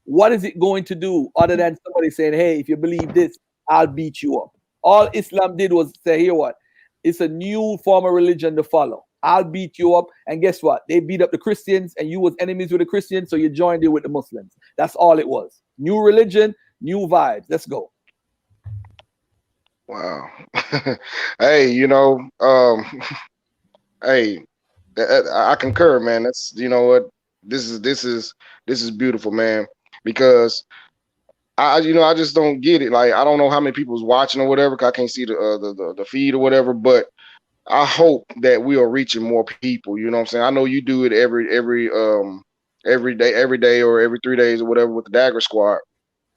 What is it going to do other than somebody saying, hey, if you believe this, I'll beat you up? All Islam did was say, here what? It's a new form of religion to follow. I'll beat you up. And guess what? They beat up the Christians and you was enemies with the Christians, so you joined in with the Muslims. That's all it was. New religion, new vibes. Let's go. Wow. Hey, hey, I concur, man. That's, you know what, this is beautiful, man, because I just don't get it. Like, I don't know how many people's watching or whatever, 'cause I can't see the feed or whatever, but I hope that we are reaching more people. You know what I'm saying? I know you do it every day or every 3 days or whatever with the Dagger Squad,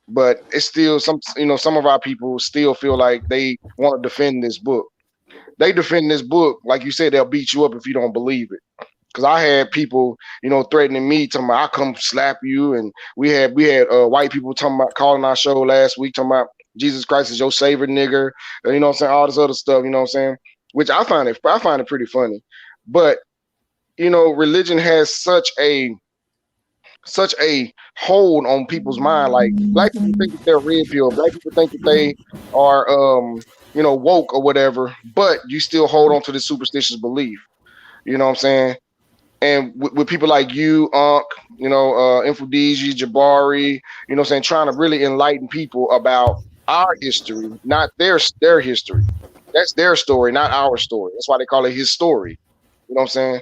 but it's still some of our people still feel like they want to defend this book. They defend this book, like you said, they'll beat you up if you don't believe it. Because I had people, threatening me, talking about, I'll come slap you. And we had white people talking about, calling our show last week, talking about Jesus Christ is your savior, nigger. You know what I'm saying? All this other stuff, you know what I'm saying? Which I find it pretty funny. But, religion has such a hold on people's mind. Like, black people think that they're red pill. Black people think that they are, woke or whatever, but you still hold on to this superstitious belief. You know what I'm saying? And with people like you, Infodigi, Jabari, you know what I'm saying, trying to really enlighten people about our history, not their history. That's their story, not our story. That's why they call it his story. You know what I'm saying?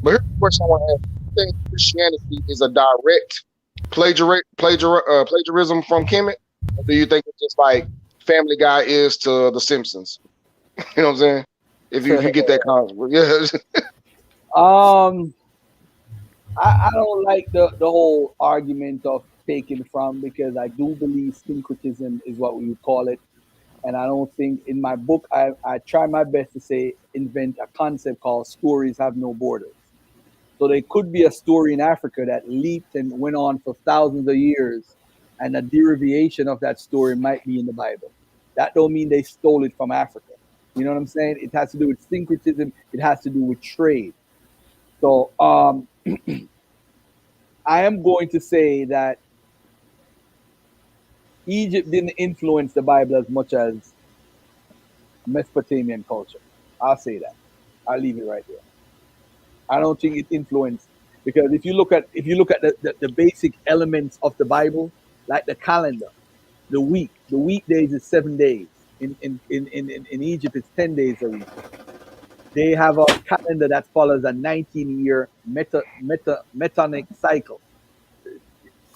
But here's the question I want to ask. Do you think Christianity is a direct plagiarism from Kemet? Or do you think it's just like Family Guy is to The Simpsons? You know what I'm saying? If you get that concept. Yeah. I don't like the whole argument of taking from, because I do believe syncretism is what we would call it. And I don't think, in my book, I try my best to say, invent a concept called stories have no borders. So there could be a story in Africa that leaped and went on for thousands of years, and a derivation of that story might be in the Bible. That don't mean they stole it from Africa. You know what I'm saying? It has to do with syncretism. It has to do with trade. So I am going to say that Egypt didn't influence the Bible as much as Mesopotamian culture. I'll say that. I'll leave it right there. I don't think it influenced, because if you look at the basic elements of the Bible, like the calendar, the weekdays is 7 days. In Egypt, it's 10 days a week. They have a calendar that follows a 19-year metonic cycle.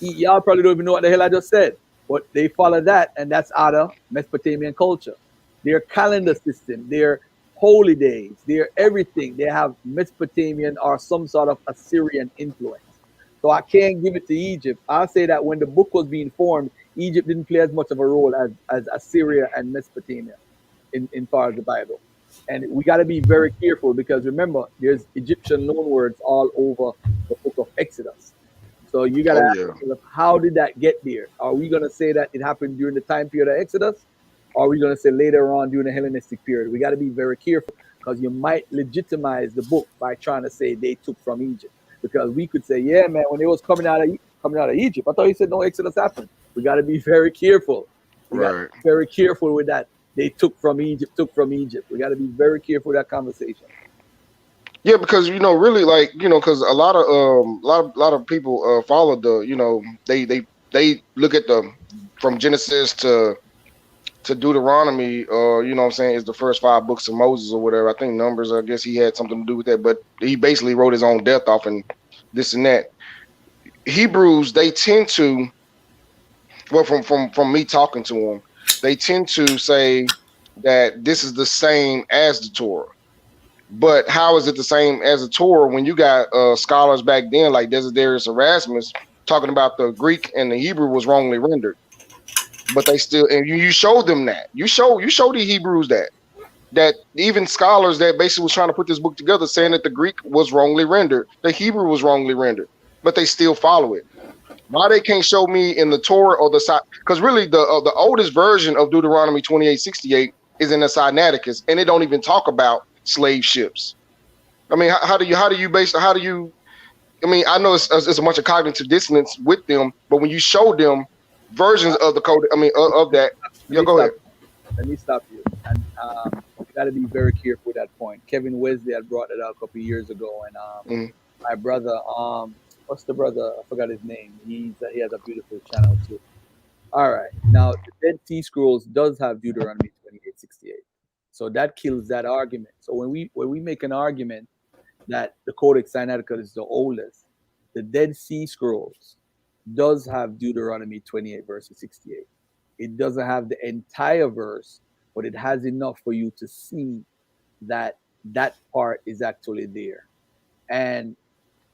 Y'all probably don't even know what the hell I just said, but they follow that, and that's out of Mesopotamian culture. Their calendar system, their holy days, their everything, they have Mesopotamian or some sort of Assyrian influence. So I can't give it to Egypt. I'll say that when the book was being formed, Egypt didn't play as much of a role as Assyria and Mesopotamia in far as the Bible. And we got to be very careful, because remember, there's Egyptian loanwords all over the book of Exodus. So you got to ask yourself, how did that get there? Are we going to say that it happened during the time period of Exodus? Or are we going to say later on during the Hellenistic period? We got to be very careful, because you might legitimize the book by trying to say they took from Egypt. Because we could say, yeah, man, when they was coming out of Egypt, I thought you said no Exodus happened. We got to be very careful. We got to be very careful with that. They took from Egypt. We got to be very careful with that conversation. Yeah, because really, like, because a lot of people follow the, they look at from Genesis to Deuteronomy, you know what I'm saying, is the first 5 books of Moses or whatever. I think Numbers, I guess he had something to do with that, but he basically wrote his own death off and this and that. Hebrews, they tend to well, from me talking to them, they tend to say that this is the same as the Torah. But how is it the same as the Torah when you got scholars back then like Desiderius Erasmus talking about the Greek and the Hebrew was wrongly rendered? But they still, and you showed them that. You show the Hebrews that even scholars that basically was trying to put this book together saying that the Greek was wrongly rendered, the Hebrew was wrongly rendered, but they still follow it. Why they can't show me in the Torah or the side? Because really the oldest version of Deuteronomy 28:68 is in the Sinaiticus, and it don't even talk about slave ships. I mean, how do you I mean, I know it's a bunch of cognitive dissonance with them, but when you show them versions of the code, I mean, of that, yeah, go ahead. Let me stop you. And you got to be very careful with that point. Kevin Wesley had brought it out a couple of years ago, and my brother, what's the brother? I forgot his name. He has a beautiful channel too. All right, now the Dead Sea Scrolls does have Deuteronomy 28:68, so that kills that argument. So when we make an argument that the Codex Sinaiticus is the oldest, the Dead Sea Scrolls does have Deuteronomy 28 verse 68. It doesn't have the entire verse, but it has enough for you to see that that part is actually there. And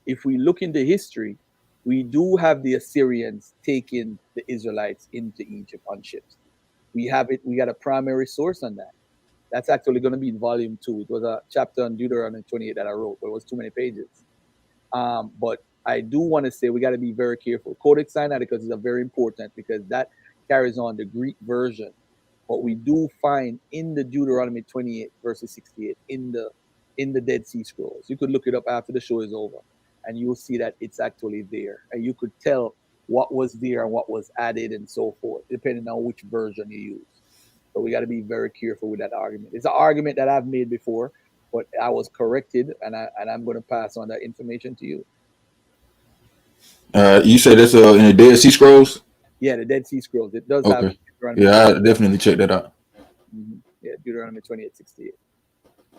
if we look into history, we do have the Assyrians taking the Israelites into Egypt on ships. We have it. We got a primary source on that. That's actually going to be in volume 2. It was a chapter on Deuteronomy 28 that I wrote, but it was too many pages. But I do want to say we got to be very careful. Codex Sinaiticus is very important because that carries on the Greek version. What we do find in the Deuteronomy 28 verses 68 in the Dead Sea Scrolls. You could look it up after the show is over, and you will see that it's actually there, and you could tell what was there and what was added and so forth, depending on which version you use. So we got to be very careful with that argument. It's an argument that I've made before, but I was corrected, and I'm going to pass on that information to you. You said that's in the Dead Sea Scrolls? Yeah, the Dead Sea Scrolls. It does have. Yeah, I definitely check that out. Yeah, Deuteronomy 28:68.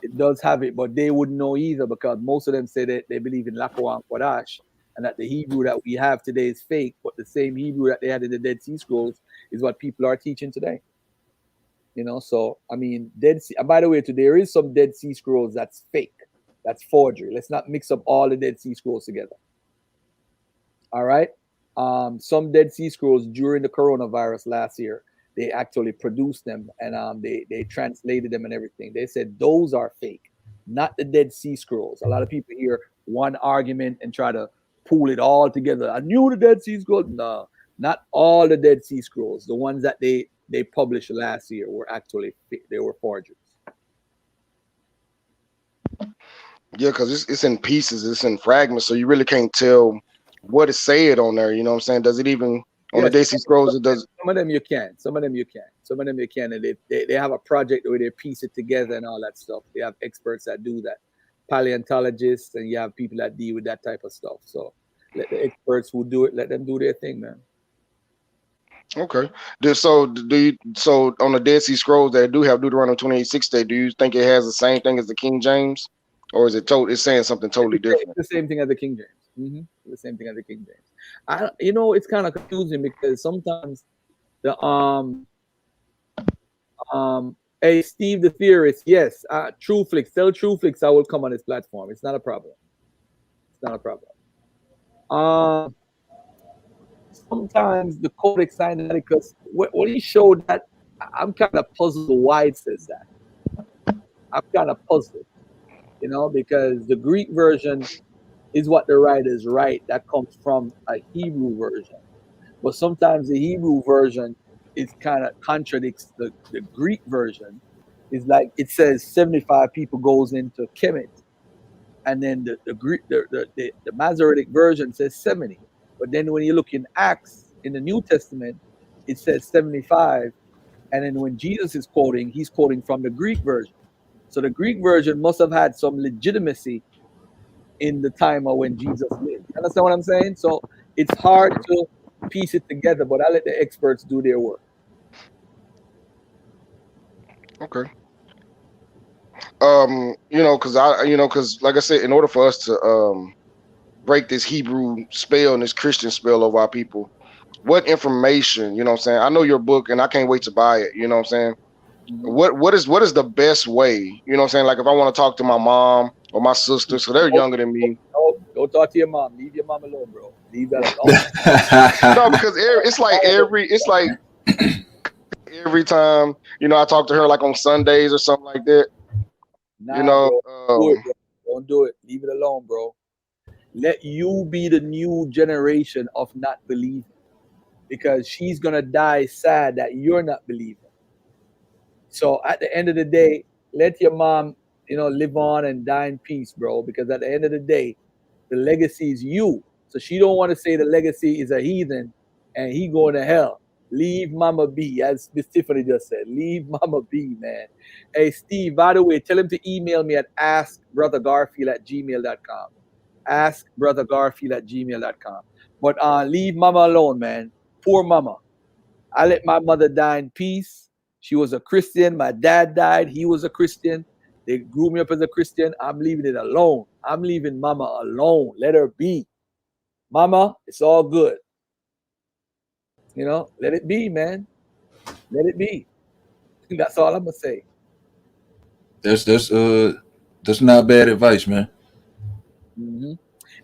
It does have it, but they wouldn't know either because most of them say that they believe in Lakawan Kodash and that the Hebrew that we have today is fake, but the same Hebrew that they had in the Dead Sea Scrolls is what people are teaching today. You know, so I mean, Dead Sea. And by the way, there is some Dead Sea Scrolls that's fake, that's forgery. Let's not mix up all the Dead Sea Scrolls together. All right. Some Dead Sea Scrolls during the coronavirus last year, they actually produced them and they translated them and everything. They said those are fake, not the Dead Sea Scrolls. A lot of people hear one argument and try to pull it all together. I knew the Dead Sea Scrolls. No, not all the Dead Sea Scrolls. The ones that they published last year were actually fake. They were forgeries. Yeah, because it's in pieces, it's in fragments, so you really can't tell what is said on there. You know what I'm saying? Does it even on the Dead Sea Scrolls? It does. Some of them you can. Some of them you can. And they have a project where they piece it together and all that stuff. They have experts that do that, paleontologists, and you have people that deal with that type of stuff. So let the experts who do it, let them do their thing, man. Okay. So on the Dead Sea Scrolls that do have Deuteronomy 28:68, do you think it has the same thing as the King James, or is it it's saying something totally different? It's the same thing as the King James. The same thing as the King James. It's kind of confusing because sometimes the hey, Steve the Theorist, yes, TrueFlix, tell TrueFlix I will come on his platform. It's not a problem. It's not a problem. Sometimes the Codex Sinaiticus, when he showed that, I'm kind of puzzled why it says that. I'm kind of puzzled, because the Greek version is what the writers write. That comes from a Hebrew version. But sometimes the Hebrew version is kind of contradicts the Greek version. It's like it says 75 people goes into Kemet, and then the Greek the Masoretic version says 70. But then when you look in Acts in the New Testament, it says 75, and then when Jesus is quoting, he's quoting from the Greek version. So the Greek version must have had some legitimacy in the time of when Jesus lived. You understand what I'm saying? So it's hard to piece it together, but I let the experts do their work. Okay. Because like I said, in order for us to break this Hebrew spell and this Christian spell of our people, what information, you know what I'm saying? I know your book and I can't wait to buy it, you know what I'm saying? What is the best way, you know what I'm saying? Like if I want to talk to my mom or my sister, so they're younger than me. Go talk to your mom. Leave your mom alone, bro. Leave that alone. No, because it's like every time, you know, I talk to her like on Sundays or something like that. Nah, you know, bro. Don't do it. Leave it alone, bro. Let you be the new generation of not believing, because she's gonna die sad that you're not believing. So at the end of the day, let your mom, you know, live on and die in peace, bro. Because at the end of the day, the legacy is you. So she don't want to say the legacy is a heathen and he going to hell. Leave mama be, as Miss Tiffany just said. Leave mama be, man. Hey, Steve, by the way, tell him to email me at askbrothergarfield@gmail.com. Askbrothergarfield@gmail.com. But leave mama alone, man. Poor mama. I let my mother die in peace. She was a Christian. My dad died. He was a Christian. They grew me up as a Christian. I'm leaving it alone. I'm leaving mama alone. Let her be. Mama, it's all good. You know, let it be, man. Let it be. That's all I'm gonna say. That's not bad advice, man. Mm-hmm.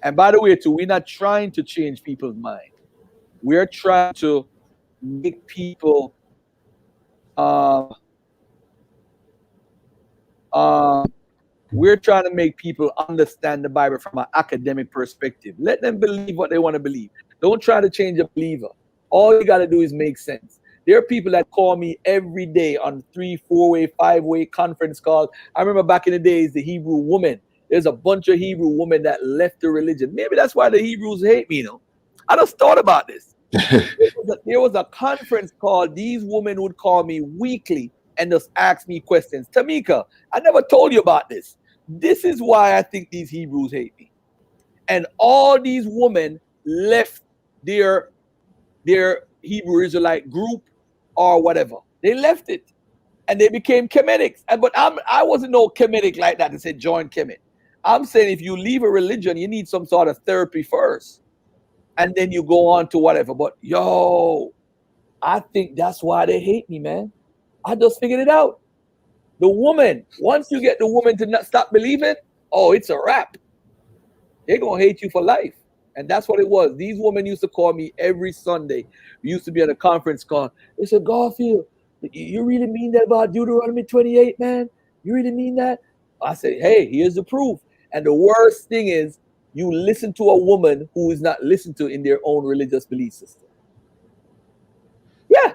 And by the way, too, we're not trying to change people's mind. We're trying to make people we're trying to make people understand the Bible from an academic perspective. Let them believe what they want to believe. Don't try to change a believer. All you got to do is make sense. There are people that call me every day on 3, 4-way, 5-way conference calls. I remember back in the days, the Hebrew woman. There's a bunch of Hebrew women that left the religion. Maybe that's why the Hebrews hate me, you know. I just thought about this. There was a conference call. These women would call me weekly and just ask me questions. Tamika, I never told you about this. This is why I think these Hebrews hate me. And all these women left their Hebrew Israelite group or whatever. They left it and they became Kemetics. But I wasn't no Kemetic like that to say join Kemet. I'm saying if you leave a religion, you need some sort of therapy first. And then you go on to whatever. But yo, I think that's why they hate me, man. I just figured it out. The woman, once you get the woman to not stop believing, oh, it's a wrap. They're going to hate you for life. And that's what it was. These women used to call me every Sunday. We used to be on a conference call. They said, Garfield, you really mean that about Deuteronomy 28, man? You really mean that? I said, hey, here's the proof. And the worst thing is, you listen to a woman who is not listened to in their own religious belief system. Yeah.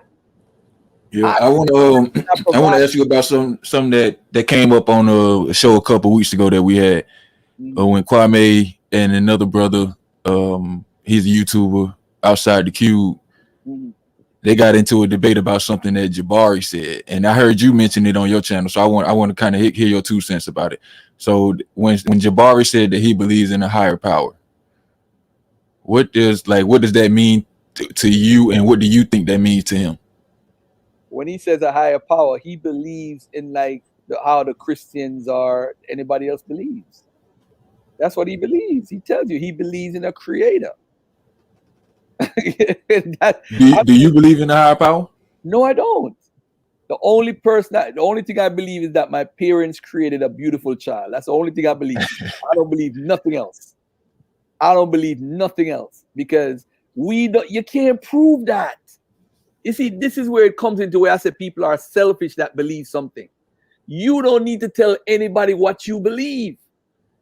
Yeah, I want to ask you about something that came up on a show a couple weeks ago that we had when Kwame and another brother, he's a YouTuber outside the cube. They got into a debate about something that Jabari said, and I heard you mention it on your channel. So I want to kind of hear your 2 cents about it. So when Jabari said that he believes in a higher power, what does that mean to you, and what do you think that means to him? When he says a higher power, he believes in how the Christians or anybody else believes. That's what he believes. He tells you he believes in a creator. Do you believe in a higher power? No, I don't. The only thing I believe is that my parents created a beautiful child. That's the only thing I believe. I don't believe nothing else. I don't believe nothing else because you can't prove that. You see, this is where it comes into where I said people are selfish that believe something. You don't need to tell anybody what you believe,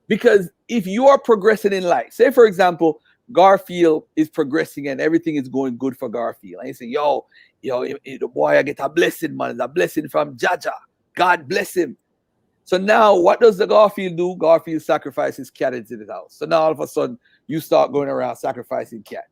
because if you are progressing in life, say for example, Garfield is progressing and everything is going good for Garfield, and you say, yo, the boy, I get a blessing, man. It's a blessing from Jaja. God bless him. So now what does the Garfield do? Garfield sacrifices cat into the house. So now all of a sudden you start going around sacrificing cat.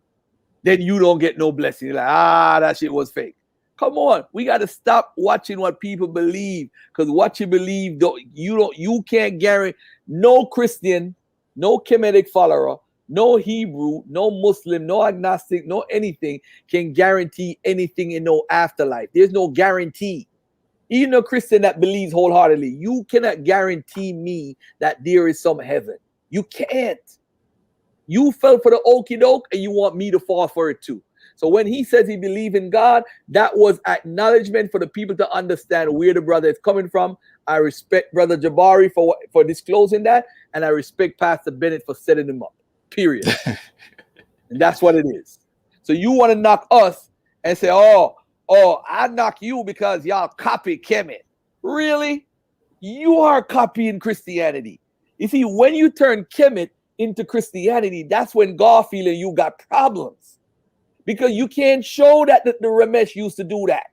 Then you don't get no blessing. You're like, that shit was fake. Come on, we got to stop watching what people believe, because what you believe, you can't guarantee. No Christian, no Kemetic follower, no Hebrew, no Muslim, no agnostic, no anything can guarantee anything in no afterlife. There's no guarantee. Even a Christian that believes wholeheartedly, you cannot guarantee me that there is some heaven. You can't. You fell for the okie doke and you want me to fall for it too. So when he says he believes in God, that was acknowledgement for the people to understand where the brother is coming from. I respect Brother Jabari for disclosing that, and I respect Pastor Bennett for setting him up. Period. And that's what it is. So you want to knock us and say, oh, I knock you because y'all copy Kemet. Really? You are copying Christianity. You see, when you turn Kemet into Christianity, that's when Garfield and you got problems. Because you can't show that the Ramesh used to do that.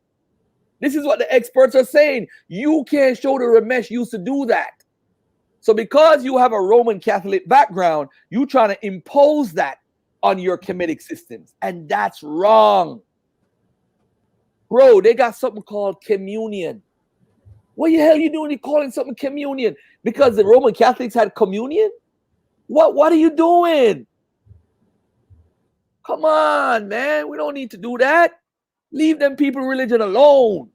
This is what the experts are saying. You can't show the Ramesh used to do that. So because you have a Roman Catholic background, you trying to impose that on your Kemetic systems. And that's wrong. Bro, they got something called communion. What the hell are you doing? You calling something communion? Because the Roman Catholics had communion? What are you doing? Come on, man. We don't need to do that. Leave them people religion alone.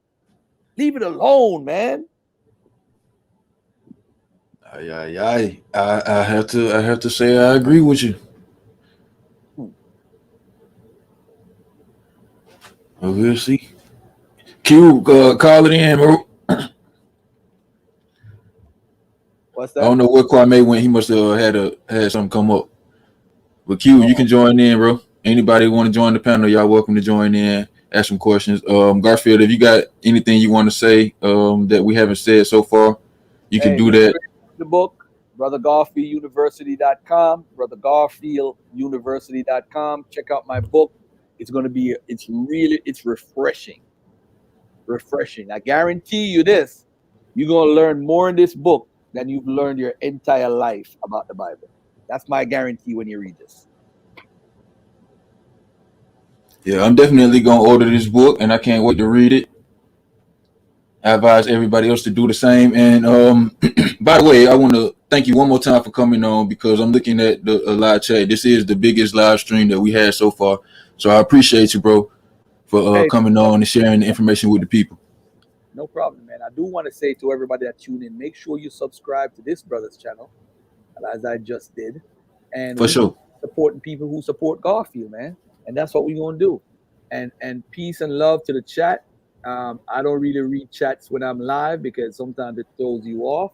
Leave it alone, man. I have to say I agree with you. We'll see. Q, call it in, bro. What's that? I don't know what Kwame went. He must have had something come up. But Q, you can join in, bro. Anybody want to join the panel, y'all welcome to join in, ask some questions. Garfield, if you got anything you want to say that we haven't said so far, you can do that. The book, brothergarfielduniversity.com, brothergarfielduniversity.com. Check out my book. It's refreshing. Refreshing. I guarantee you this, you're going to learn more in this book than you've learned your entire life about the Bible. That's my guarantee when you read this. Yeah, I'm definitely going to order this book, and I can't wait to read it. I advise everybody else to do the same. And by the way, I want to thank you one more time for coming on, because I'm looking at the live chat. This is the biggest live stream that we had so far. So I appreciate you, bro, for coming on and sharing the information with the people. No problem, man. I do want to say to everybody that tuned in, make sure you subscribe to this brother's channel, as I just did. And for sure, supporting people who support Garfield, man. And that's what we're going to do. And peace and love to the chat. I don't really read chats when I'm live because sometimes it throws you off.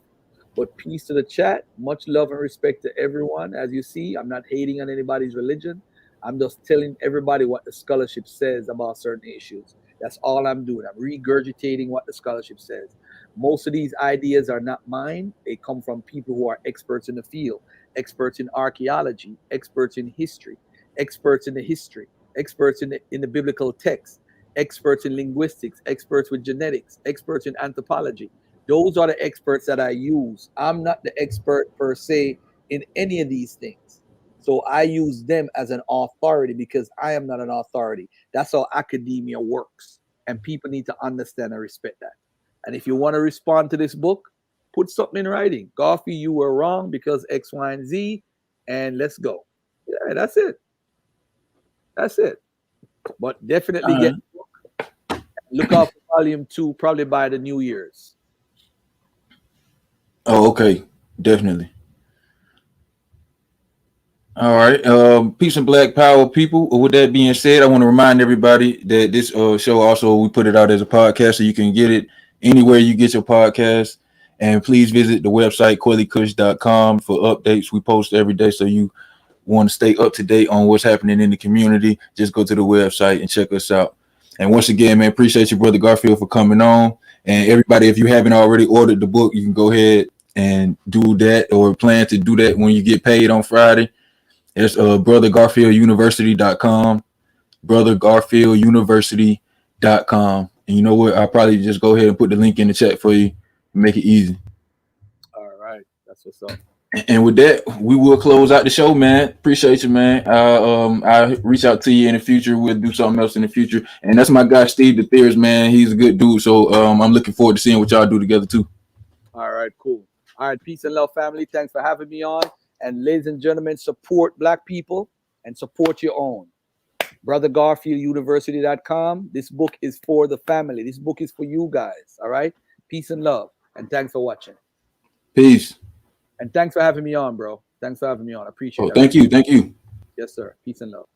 But peace to the chat. Much love and respect to everyone. As you see, I'm not hating on anybody's religion. I'm just telling everybody what the scholarship says about certain issues. That's all I'm doing. I'm regurgitating what the scholarship says. Most of these ideas are not mine. They come from people who are experts in the field, experts in archaeology, experts in history, experts in the history, experts in the biblical text, experts in linguistics, experts with genetics, experts in anthropology. Those are the experts that I use. I'm not the expert per se in any of these things. So I use them as an authority because I am not an authority. That's how academia works. And people need to understand and respect that. And if you want to respond to this book, put something in writing. Garfield, you were wrong because X, Y, and Z, and let's go. Yeah, that's it. That's it. But definitely get the book. Look out for volume 2, probably by the New Year's. Oh, okay. Definitely. All right. Peace and black power, people. With that being said, I want to remind everybody that this show also, we put it out as a podcast, so you can get it anywhere you get your podcast. And please visit the website quellykush.com for updates. We post every day, so you want to stay up to date on what's happening in the community. Just go to the website and check us out. And once again, man, appreciate you, Brother Garfield, for coming on. And everybody, if you haven't already ordered the book, you can go ahead and do that, or plan to do that when you get paid on Friday. It's brothergarfielduniversity.com, brothergarfielduniversity.com. And you know what? I'll probably just go ahead and put the link in the chat for you and make it easy. All right. That's what's up. And with that, we will close out the show, man. Appreciate you, man. I'll reach out to you in the future. We'll do something else in the future. And that's my guy, Steve the Theorist, man. He's a good dude. So I'm looking forward to seeing what y'all do together, too. All right, cool. All right, peace and love, family. Thanks for having me on. And ladies and gentlemen, support black people and support your own. brothergarfielduniversity.com. This book is for the family. This book is for you guys. All right. Peace and love. And thanks for watching. Peace. And thanks for having me on, bro. Thanks for having me on. I appreciate it. Thank you. Thank you. Yes, sir. Peace and love.